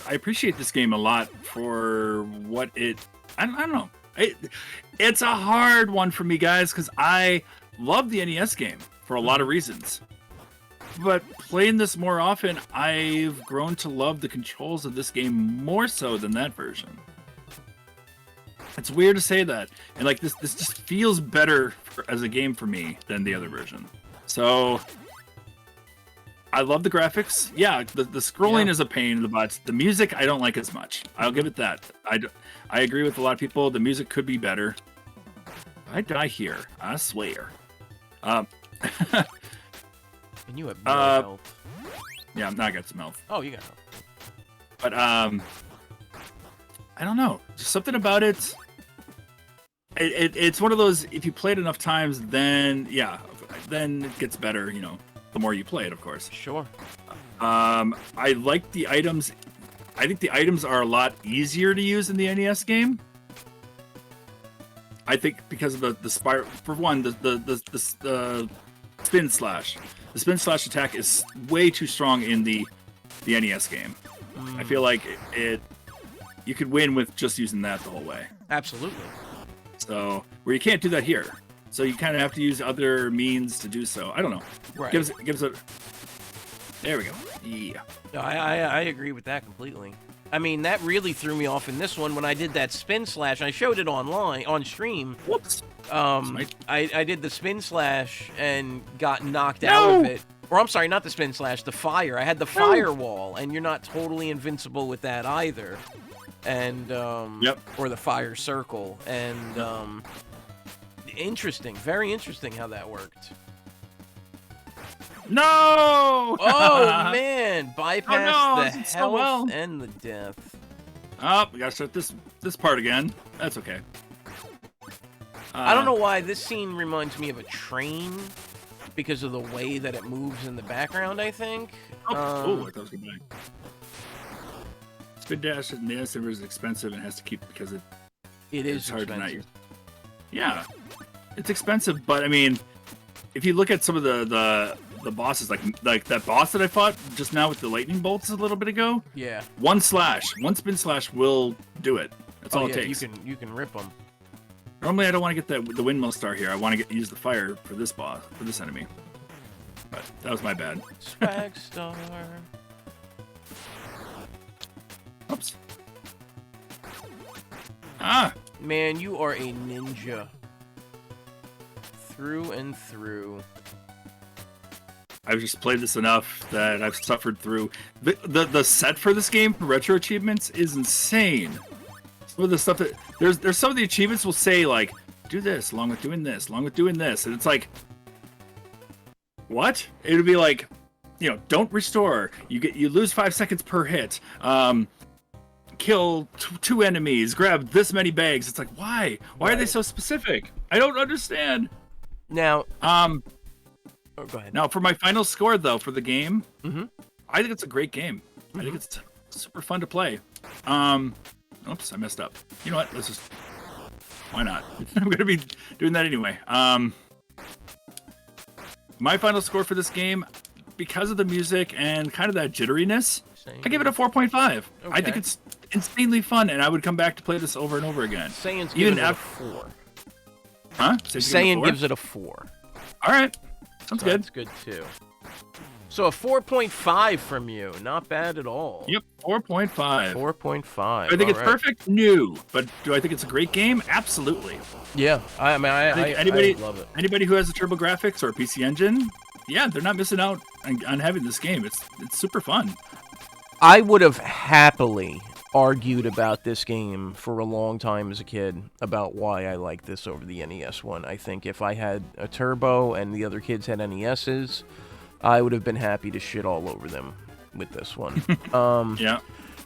appreciate this game a lot for what it. I don't know. It's a hard one for me, guys, because I love the NES game for a lot of reasons. But playing this more often, I've grown to love the controls of this game more so than that version. It's weird to say that. And like this just feels better as a game for me than the other version. So I love the graphics. Yeah, the scrolling is a pain in the butt. The music I don't like as much. I'll give it that. I agree with a lot of people. The music could be better. I die here. I swear. And you have no health. Yeah, now I got some health. Oh, you got health. But I don't know. Just something about it. It's one of those. If you play it enough times, then then it gets better. You know, the more you play it, of course. Sure. I like the items. I think the items are a lot easier to use in the NES game. I think because of the spiral. For one, the spin slash. The spin slash attack is way too strong in the NES game. I feel like you could win with just using that the whole way. Absolutely. So where you can't do that here. So you kind of have to use other means to do so. I don't know. Right. Gives a. There we go. Yeah. No, I agree with that completely. I mean, that really threw me off in this one when I did that spin slash. I showed it on stream. Whoops. I did the spin slash and got knocked out of it. Or I'm sorry, not the spin slash, the fire. I had the firewall, and you're not totally invincible with that either. And or the fire circle. And interesting, very interesting how that worked. No! Oh man, bypass the health so and the death. Oh, we gotta start this part again. That's okay. I don't know why this scene reminds me of a train because of the way that it moves in the background, I think. I thought it was goodbye. Spin dash in the server is expensive and has to keep because it's hard to not use. Yeah, it's expensive, but I mean, if you look at some of the bosses, like that boss that I fought just now with the lightning bolts a little bit ago. Yeah. One spin slash will do it. That's all it takes. You can rip them. Normally, I don't want to get the windmill star here. I want to use the fire for this boss, for this enemy. But that was my bad. Swag star. Oops. Ah! Man, you are a ninja. Through and through. I've just played this enough that I've suffered through. The set for this game, for retro achievements, is insane. Some of the stuff that there's some of the achievements will say like, do this along with doing this, along with doing this, and it's like, what? It would be like, don't restore. You lose 5 seconds per hit. Kill two enemies. Grab this many bags. It's like, why? Why are they so specific? I don't understand. Now, oh, go ahead. Now for my final score though for the game, I think it's a great game. I think it's super fun to play. Oops, I messed up. You know what? Let's just. Why not? I'm gonna be doing that anyway. My final score for this game, because of the music and kind of that jitteriness, I give it a 4.5. Okay. I think it's insanely fun, and I would come back to play this over and over again. Saiyans gives it a 4. Huh? Saiyan gives it a 4. All right. Sounds good. That's good, too. So a 4.5 from you. Not bad at all. Yep, 4.5. 4.5. Do I think it's perfect? No. But do I think it's a great game? Absolutely. Yeah. I mean, I love it. Anybody who has a TurboGrafx or a PC Engine, yeah, they're not missing out on having this game. It's super fun. I would have happily argued about this game for a long time as a kid about why I like this over the NES one. I think if I had a Turbo and the other kids had NESs, I would have been happy to shit all over them with this one. Yeah.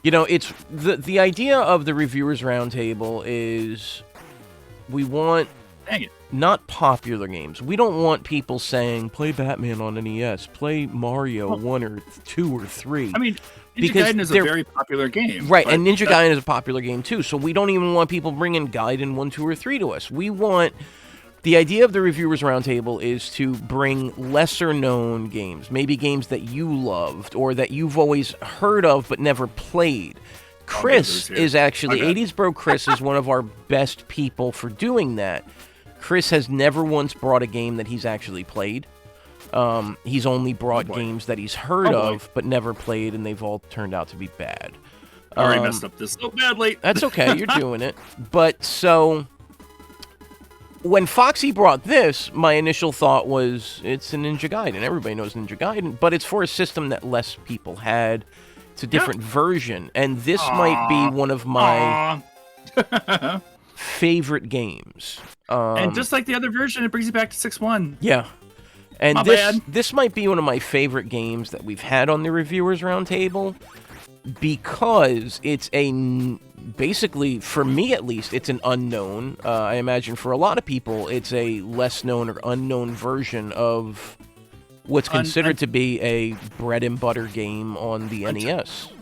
You know, it's the idea of the Reviewers Roundtable is we want not popular games. We don't want people saying, play Batman on NES, play Mario 1 or 2 or 3. I mean, Ninja Gaiden is a very popular game. Right, and Ninja Gaiden is a popular game too, so we don't even want people bringing Gaiden 1, 2, or 3 to us. We want... The idea of the Reviewers Roundtable is to bring lesser-known games, maybe games that you loved or that you've always heard of but never played. Chris is actually... 80s Bro Chris is one of our best people for doing that. Chris has never once brought a game that he's actually played. He's only brought games that he's heard of but never played, and they've all turned out to be bad. I already messed up this so badly. That's okay, you're doing it. But so... When Foxy brought this, my initial thought was, it's a Ninja Gaiden. Everybody knows Ninja Gaiden, but it's for a system that less people had. It's a different version, and this might be one of my favorite games. And just like the other version, it brings you back to 6-1. Yeah. And this might be one of my favorite games that we've had on the Reviewers Roundtable, because it's basically, for me at least, it's an unknown. I imagine for a lot of people, it's a less known or unknown version of what's considered to be a bread and butter game on the NES.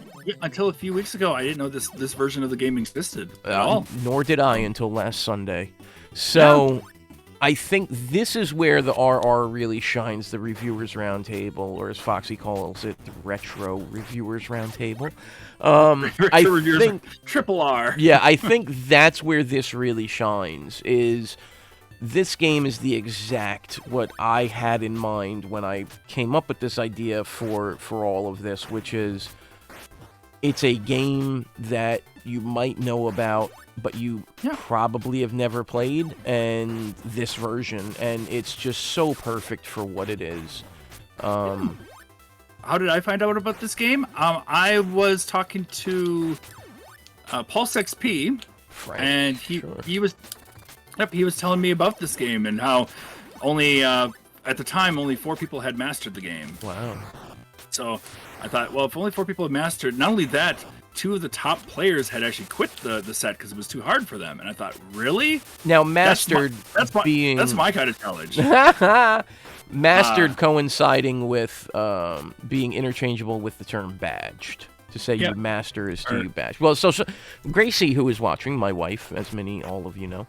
Until a few weeks ago, I didn't know this version of the game existed at all. Nor did I until last Sunday. So... I think this is where the RR really shines, the Reviewers Roundtable, or as Foxy calls it, the Retro Reviewers Roundtable. I think Triple R. Yeah, I think that's where this really shines, is this game is the exact what I had in mind when I came up with this idea for all of this, which is it's a game that you might know about, but you probably have never played, and this version, and it's just so perfect for what it is. How did I find out about this game? I was talking to Pulse XP, and he was telling me about this game and how only at the time only 4 people had mastered the game. Wow. So I thought, well, if only 4 people had mastered, not only that, 2 of the top players had actually quit the set because it was too hard for them. And I thought, really? Now, mastered that's my kind of challenge. Mastered coinciding with being interchangeable with the term badged. To say you master is to you badged. Well, so Gracie, who is watching, my wife, as all of you know,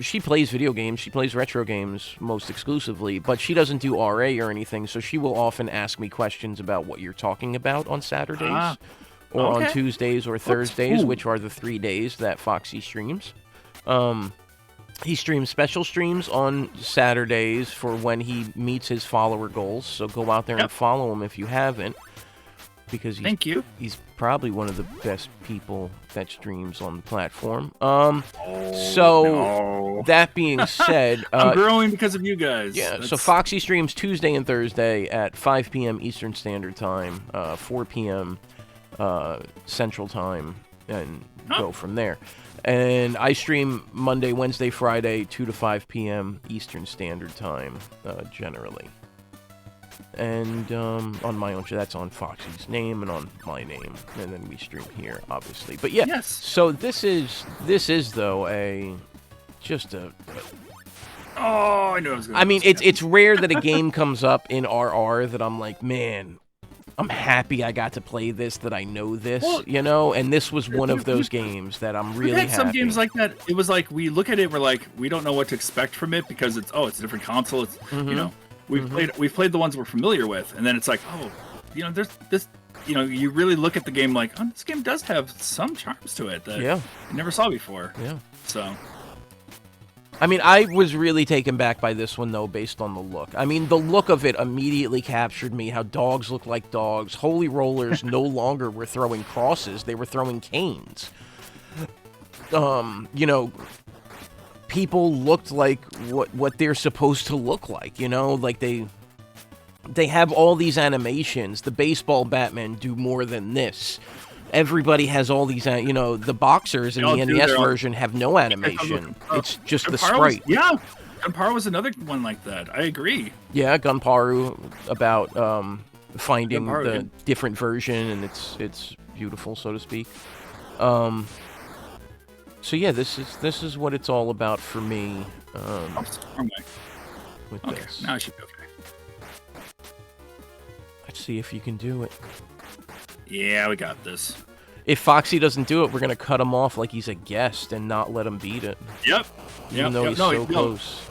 she plays video games, she plays retro games most exclusively, but she doesn't do RA or anything, so she will often ask me questions about what you're talking about on Saturdays, or on Tuesdays or Thursdays, which are the 3 days that Foxy streams. He streams special streams on Saturdays for when he meets his follower goals, so go out there and follow him if you haven't, because he's probably one of the best people that streams on the platform. That being said... I'm growing because of you guys. Yeah, so Foxy streams Tuesday and Thursday at 5 p.m. Eastern Standard Time, 4 p.m. Central Time, and go from there. And I stream Monday, Wednesday, Friday, 2 to 5 p.m. Eastern Standard Time, generally. And on my own, that's on Foxy's name and on my name, and then we stream here, obviously. But yeah, so this is though I know I was gonna I mean, it's rare that a game comes up in RR that I'm like, man, I'm happy I got to play this, that I know this, you know, and this was one of those games that I'm really We've had happy. some games like that. It was like we look at it, we're like, we don't know what to expect from it because it's a different console. It's you know, we've played the ones we're familiar with, and then it's like, oh, you know, there's this, you know, you really look at the game like, oh, this game does have some charms to it that you never saw before. Yeah. So. I mean, I was really taken back by this one, though, based on the look. I mean, the look of it immediately captured me, how dogs look like dogs. Holy rollers no longer were throwing crosses. They were throwing canes. You know, people looked like what they're supposed to look like, you know? Like, they have all these animations. The baseball Batman do more than this. Everybody has all these, you know, the boxers in the NES version have no animation. It's just the sprite. Gunpowder was another one like that. I agree. Yeah, Gunpowder about finding the different version, and it's beautiful, so to speak. So yeah, this is what it's all about for me. With this. Now I should be okay. Let's see if you can do it. Yeah, we got this. If Foxy doesn't do it, we're going to cut him off like he's a guest and not let him beat it. Yep. Even though he's so close.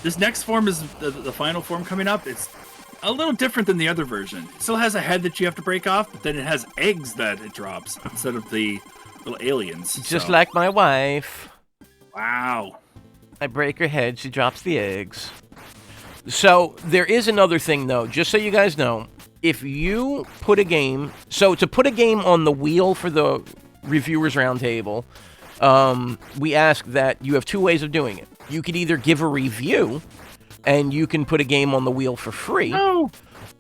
This next form is the final form coming up. It's a little different than the other version. It still has a head that you have to break off, but then it has eggs that it drops instead of the little aliens. Just like my wife. Wow. I break her head, she drops the eggs. So, there is another thing, though, just so you guys know. If you put a game... So, to put a game on the wheel for the Reviewers Roundtable, we ask that you have two ways of doing it. You could either give a review, and you can put a game on the wheel for free. No.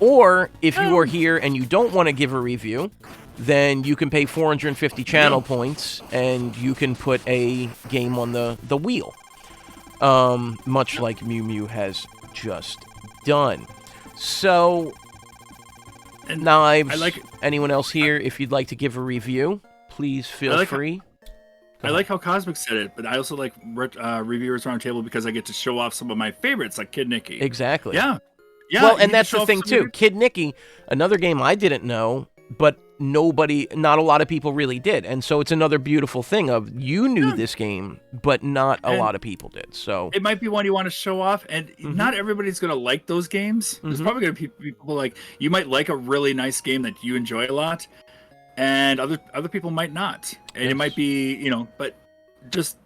Or, if you are here and you don't want to give a review, then you can pay 450 channel points, and you can put a game on the wheel. Much like Mew Mew has just done. So... Knives, anyone else here, if you'd like to give a review, please feel free. I like how Cosmic said it, but I also like Reviewers Roundtable because I get to show off some of my favorites, like Kid Nicky. Exactly. Yeah. Well, and that's the thing, too. Kid Nicky, another game I didn't know, but not a lot of people really did. And so it's another beautiful thing of you knew this game, but not a lot of people did. So it might be one you want to show off, and not everybody's going to like those games. There's probably going to be people like, you might like a really nice game that you enjoy a lot, and other people might not. And it might be, you know, but just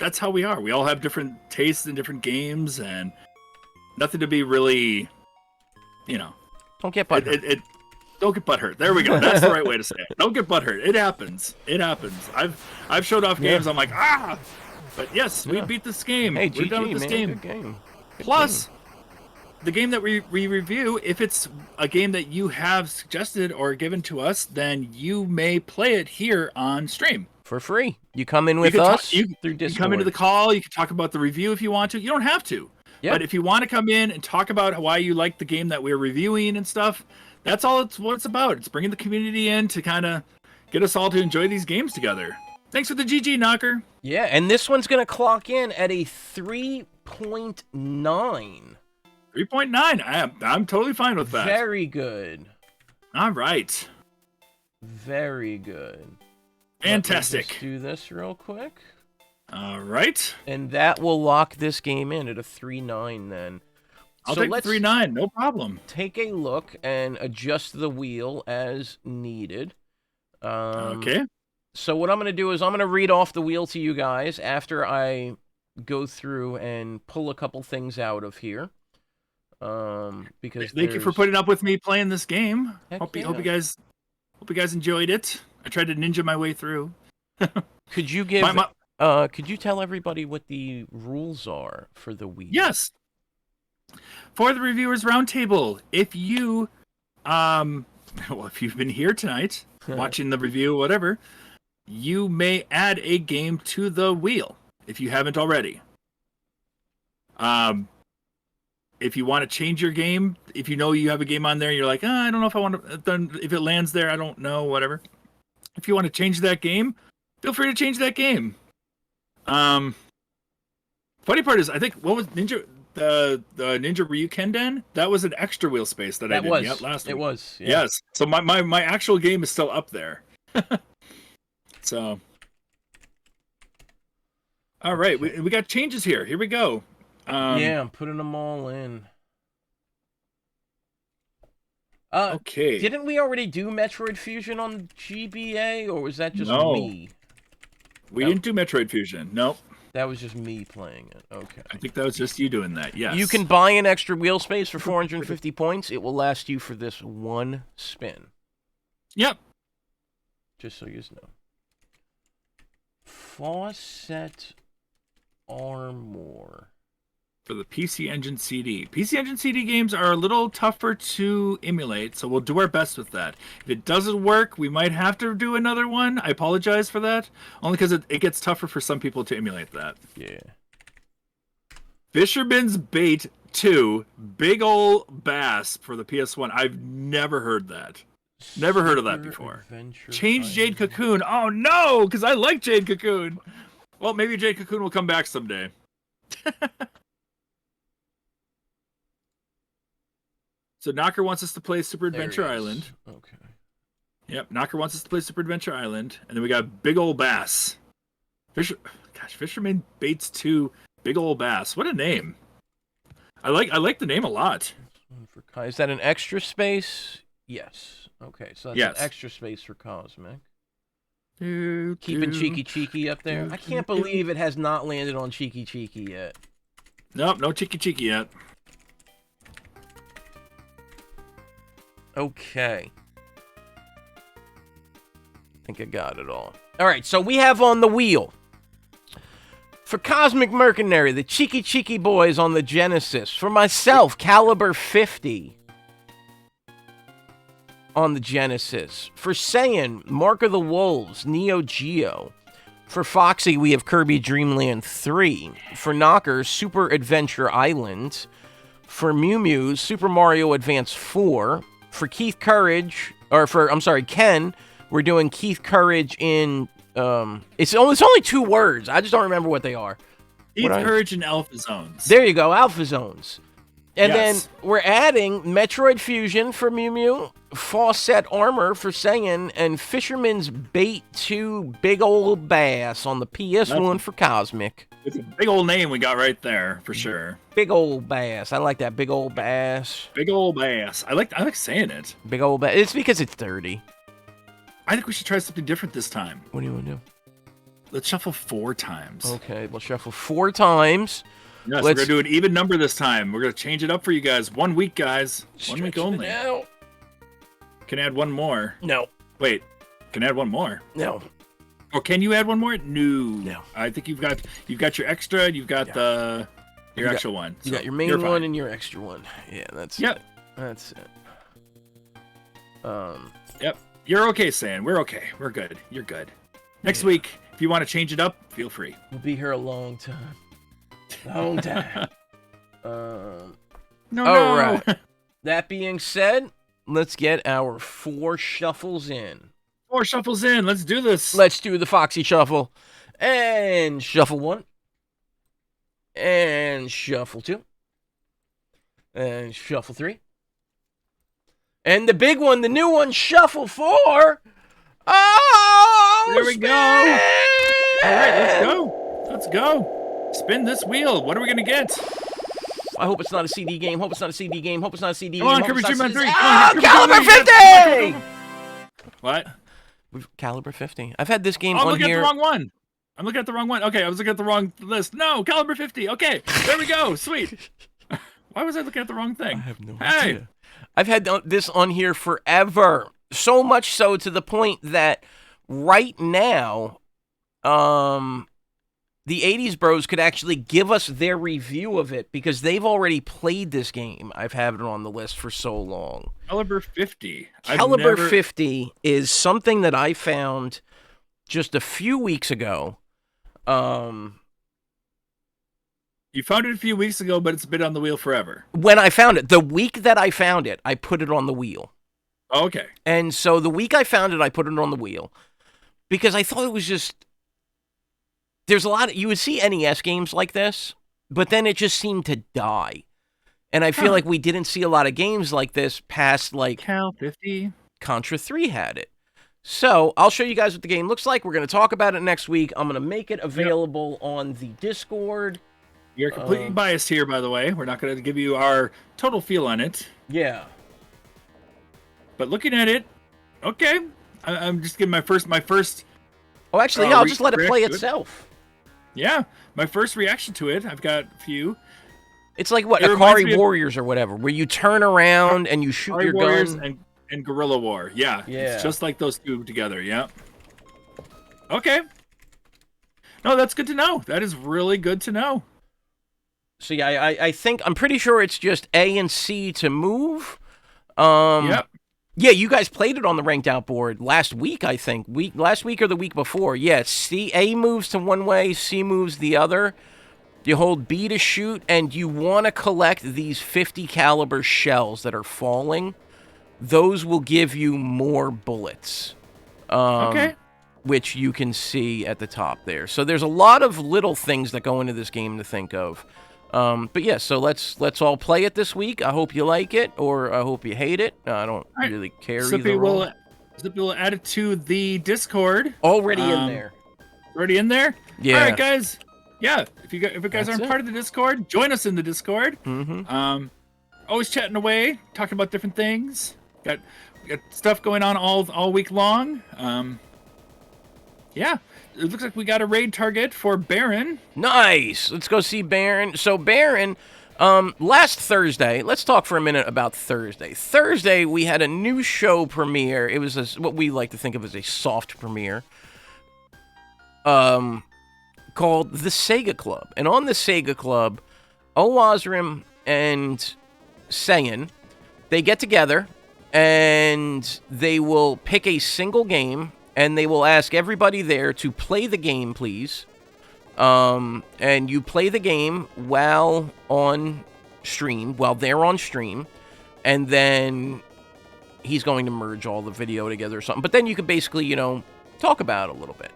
that's how we are. We all have different tastes in different games, and nothing to be really, you know. Don't get butthurt. Don't get butthurt. There we go. That's the right way to say it. Don't get butthurt. It happens. It happens. I've showed off games. I'm like, but yes, we beat this game. Hey, we're done with this game. Good game. Plus, the game that we review, if it's a game that you have suggested or given to us, then you may play it here on stream for free. You come in with us through Discord. You come into the call. You can talk about the review if you want to. You don't have to. Yep. But if you want to come in and talk about why you like the game that we're reviewing and stuff, that's all what it's about. It's bringing the community in to kind of get us all to enjoy these games together. Thanks for the GG, Knocker. Yeah, and this one's going to clock in at a 3.9. 3.9. I'm totally fine with that. Very good. All right. Very good. Fantastic. Let's do this real quick. All right. And that will lock this game in at a 3.9 then. I'll take 3.9, no problem. Take a look and adjust the wheel as needed. Okay. So what I'm going to do is I'm going to read off the wheel to you guys after I go through and pull a couple things out of here. Because thank you for putting up with me playing this game. Hope yeah. you guys enjoyed it. I tried to ninja my way through. Could you give? Could you tell everybody what the rules are for the wheel? Yes. For the Reviewers Roundtable, if you, if you've been here tonight, watching the review, whatever, you may add a game to the wheel if you haven't already. If you want to change your game, if you know you have a game on there, you're like, I don't know if I want to. Then if it lands there, I don't know, whatever. If you want to change that game, feel free to change that game. Funny part is, I think what was Ninja. the Ninja RyukuuDen, that was an extra wheel space that I didn't get last week. It was. Yeah. Yes. So my actual game is still up there. So. All right, we got changes here. Here we go. Yeah, I'm putting them all in. Okay. Didn't we already do Metroid Fusion on GBA, or was that just No. me? We didn't do Metroid Fusion. Nope. That was just me playing it. Okay. I think that was just you doing that. Yes. You can buy an extra wheel space for 450 points. It will last you for this one spin. Yep. Just so you know. Faucet Armor. For the PC Engine CD. PC Engine CD games are a little tougher to emulate, so we'll do our best with that. If it doesn't work, we might have to do another one. I apologize for that. Only because it gets tougher for some people to emulate that. Yeah. Fisherman's Bait 2, Big Ol' Bass for the PS1. I've never heard that. Never heard of that before. Change Jade Cocoon. Oh no, because I like Jade Cocoon. Well, maybe Jade Cocoon will come back someday. So Knocker wants us to play Super Adventure Island. Okay. Yep, Knocker wants us to play Super Adventure Island. And then we got Big Ol' Bass. Fisherman Baits 2, Big Ol' Bass. What a name. I like the name a lot. Is that an extra space? Yes. Okay, so that's an extra space for Cosmic. Keeping Cheeky up there. I can't believe it has not landed on Cheeky yet. Nope, no Cheeky yet. Okay. I think I got it all. All right, so we have on the wheel for Cosmic Mercenary, the Cheeky Boys on the Genesis. For myself, Caliber 50 on the Genesis. For Saiyan, Mark of the Wolves, Neo Geo. For Foxy, we have Kirby Dream Land 3. For Knocker, Super Adventure Island. For Mew, Super Mario Advance 4. For Keith Courage, Ken, we're doing Keith Courage in, it's only 2 words. I just don't remember what they are. Keith Courage in Alpha Zones. There you go, Alpha Zones. And Yes. then we're adding Metroid Fusion for Mew, Faucet Armor for Saiyan, and Fisherman's Bait 2 Big Ol' Bass on the PS1 for Cosmic. It's a big old name we got right there, for sure. Big Ol' Bass. I like that. Big Ol' Bass. Big Ol' Bass. I like saying it. Big Ol' Bass. It's because it's 30. I think we should try something different this time. What do you want to do? Let's shuffle 4 times. Okay, we'll shuffle 4 times. Yes, we're going to do an even number this time. We're going to change it up for you guys. 1 week, guys. 1 week only. Can add 1 more. No. Wait. Can add 1 more. No. Or can you add 1 more? No. I think you've got your extra and you've got your actual one. You got your main one and your extra one. Yeah, that's it. That's it. Yep. You're okay, Sam. We're okay. We're good. You're good. Next week, if you want to change it up, feel free. We'll be here a long time. Long time. No. All right. That being said, let's get our 4 shuffles in. 4 shuffles in. Let's do this. Let's do the Foxy Shuffle. And shuffle 1. And shuffle 2. And shuffle 3. And the big one, the new one, shuffle 4. Oh, there we go. All right, let's go. Let's go. Spin this wheel. What are we going to get? I hope it's not a CD game. Hope it's not a CD game. Hope it's not a CD game. Come on, Kirby Dream Land 3. Oh, Caliber 50! What? Caliber 50. I've had this game I'm on looking here. at the wrong one. I'm looking at the wrong one. Okay, I was looking at the wrong list. No, Caliber 50. Okay, there we go. Sweet. Why was I looking at the wrong thing? I have no idea. I've had this on here forever. So much so to the point that right now, the 80s Bros could actually give us their review of it because they've already played this game. I've had it on the list for so long. Caliber 50. Caliber 50 is something that I found just a few weeks ago. You found it a few weeks ago, but it's been on the wheel forever. When I found it, the week that I found it, I put it on the wheel. Oh, okay. And so the week I found it, I put it on the wheel because I thought it was just... There's a lot of... You would see NES games like this, but then it just seemed to die. And I feel like we didn't see a lot of games like this past, like... Cal 50. Contra 3 had it. So, I'll show you guys what the game looks like. We're going to talk about it next week. I'm going to make it available on the Discord. You're completely biased here, by the way. We're not going to give you our total feel on it. Yeah. But looking at it, okay. I'm just giving my first. Oh, actually, yeah, I'll just let it play itself. Yeah, my first reaction to it. I've got a few. It's like what, Akari Warriors or whatever, where you turn around and you shoot your gun. And Guerrilla War. Yeah. It's just like those two together. Yeah. Okay. No, that's good to know. That is really good to know. So yeah, I'm pretty sure it's just A and C to move. Yep. Yeah, you guys played it on the ranked out board last week, I think. Last week or the week before. Yeah, A moves to one way, C moves the other. You hold B to shoot, and you want to collect these 50 caliber shells that are falling. Those will give you more bullets. Okay. Which you can see at the top there. So there's a lot of little things that go into this game to think of. But yeah, so let's all play it this week. I hope you like it, or I hope you hate it. I don't really care either. Slippy will add it to the Discord. Already in there. Already in there? Yeah. All right, guys. Yeah, if you guys aren't part of the Discord, join us in the Discord. Mm-hmm. Always chatting away, talking about different things. Got stuff going on all week long. Yeah, it looks like we got a raid target for Baron. Nice. Let's go see Baron. So Baron, last Thursday, let's talk for a minute about Thursday. Thursday, we had a new show premiere. It was what we like to think of as a soft premiere. Called the Sega Club. And on the Sega Club, Owazrim and Saiyan, they get together and they will pick a single game and they will ask everybody there to play the game, please. And you play the game while on stream, while they're on stream, and then he's going to merge all the video together or something. But then you can basically, talk about it a little bit.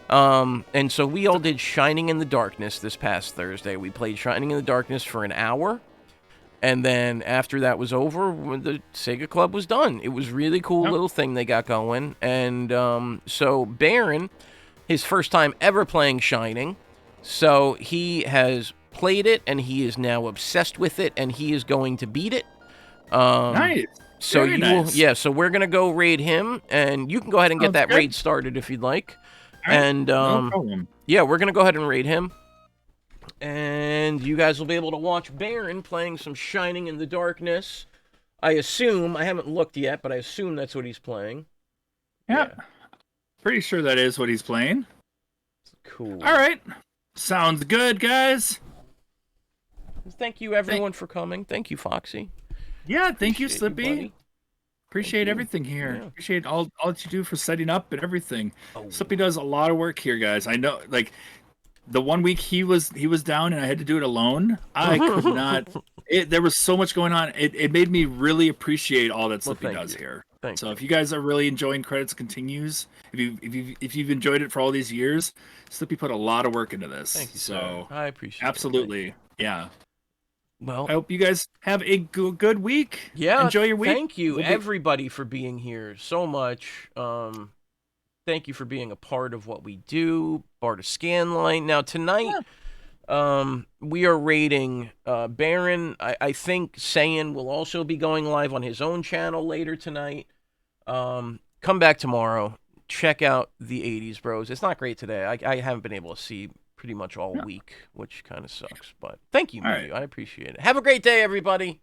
And so we all did Shining in the Darkness this past Thursday. We played Shining in the Darkness for an hour. And then after that was over, the Sega Club was done. It was really cool little thing they got going. And so Baron, his first time ever playing Shining. So he has played it, and he is now obsessed with it, and he is going to beat it. Nice. So Very nice. Yeah, so we're going to go raid him, and you can go ahead and get that raid started if you'd like. Right. And no problem. Yeah, we're going to go ahead and raid him. And you guys will be able to watch Baron playing some Shining in the Darkness. I assume, I haven't looked yet, but I assume that's what he's playing. Yeah. Pretty sure that is what he's playing. Cool. All right. Sounds good, guys. Thank you, everyone, for coming. Thank you, Foxy. Yeah, thank you, Appreciate Slippy. Appreciate everything here. Yeah. Appreciate all that you do for setting up and everything. Slippy does a lot of work here, guys. I know, like, the 1 week he was down and I had to do it alone. I could not. There was so much going on. It made me really appreciate all that Slippy does here. So if you guys are really enjoying Credits Continues, if you've enjoyed it for all these years, Slippy put a lot of work into this. Thank you, so sir. I appreciate it. absolutely, yeah. Well, I hope you guys have a good week. Yeah, enjoy your week. Thank you, everybody, for being here so much. Thank you for being a part of what we do, Barta Scanline. Now, tonight, we are rating Baron. I think Saiyan will also be going live on his own channel later tonight. Come back tomorrow. Check out the 80s Bros. It's not great today. I haven't been able to see pretty much all week, which kind of sucks. But thank you, Matthew. I appreciate it. Have a great day, everybody.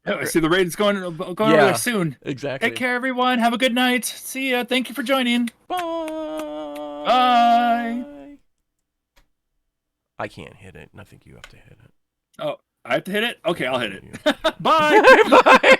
I see the raid is going over there soon. Exactly. Take care, everyone. Have a good night. See ya. Thank you for joining. Bye. Bye. I can't hit it, and I think you have to hit it. Oh, I have to hit it? Okay, I'll hit it. Bye. Bye.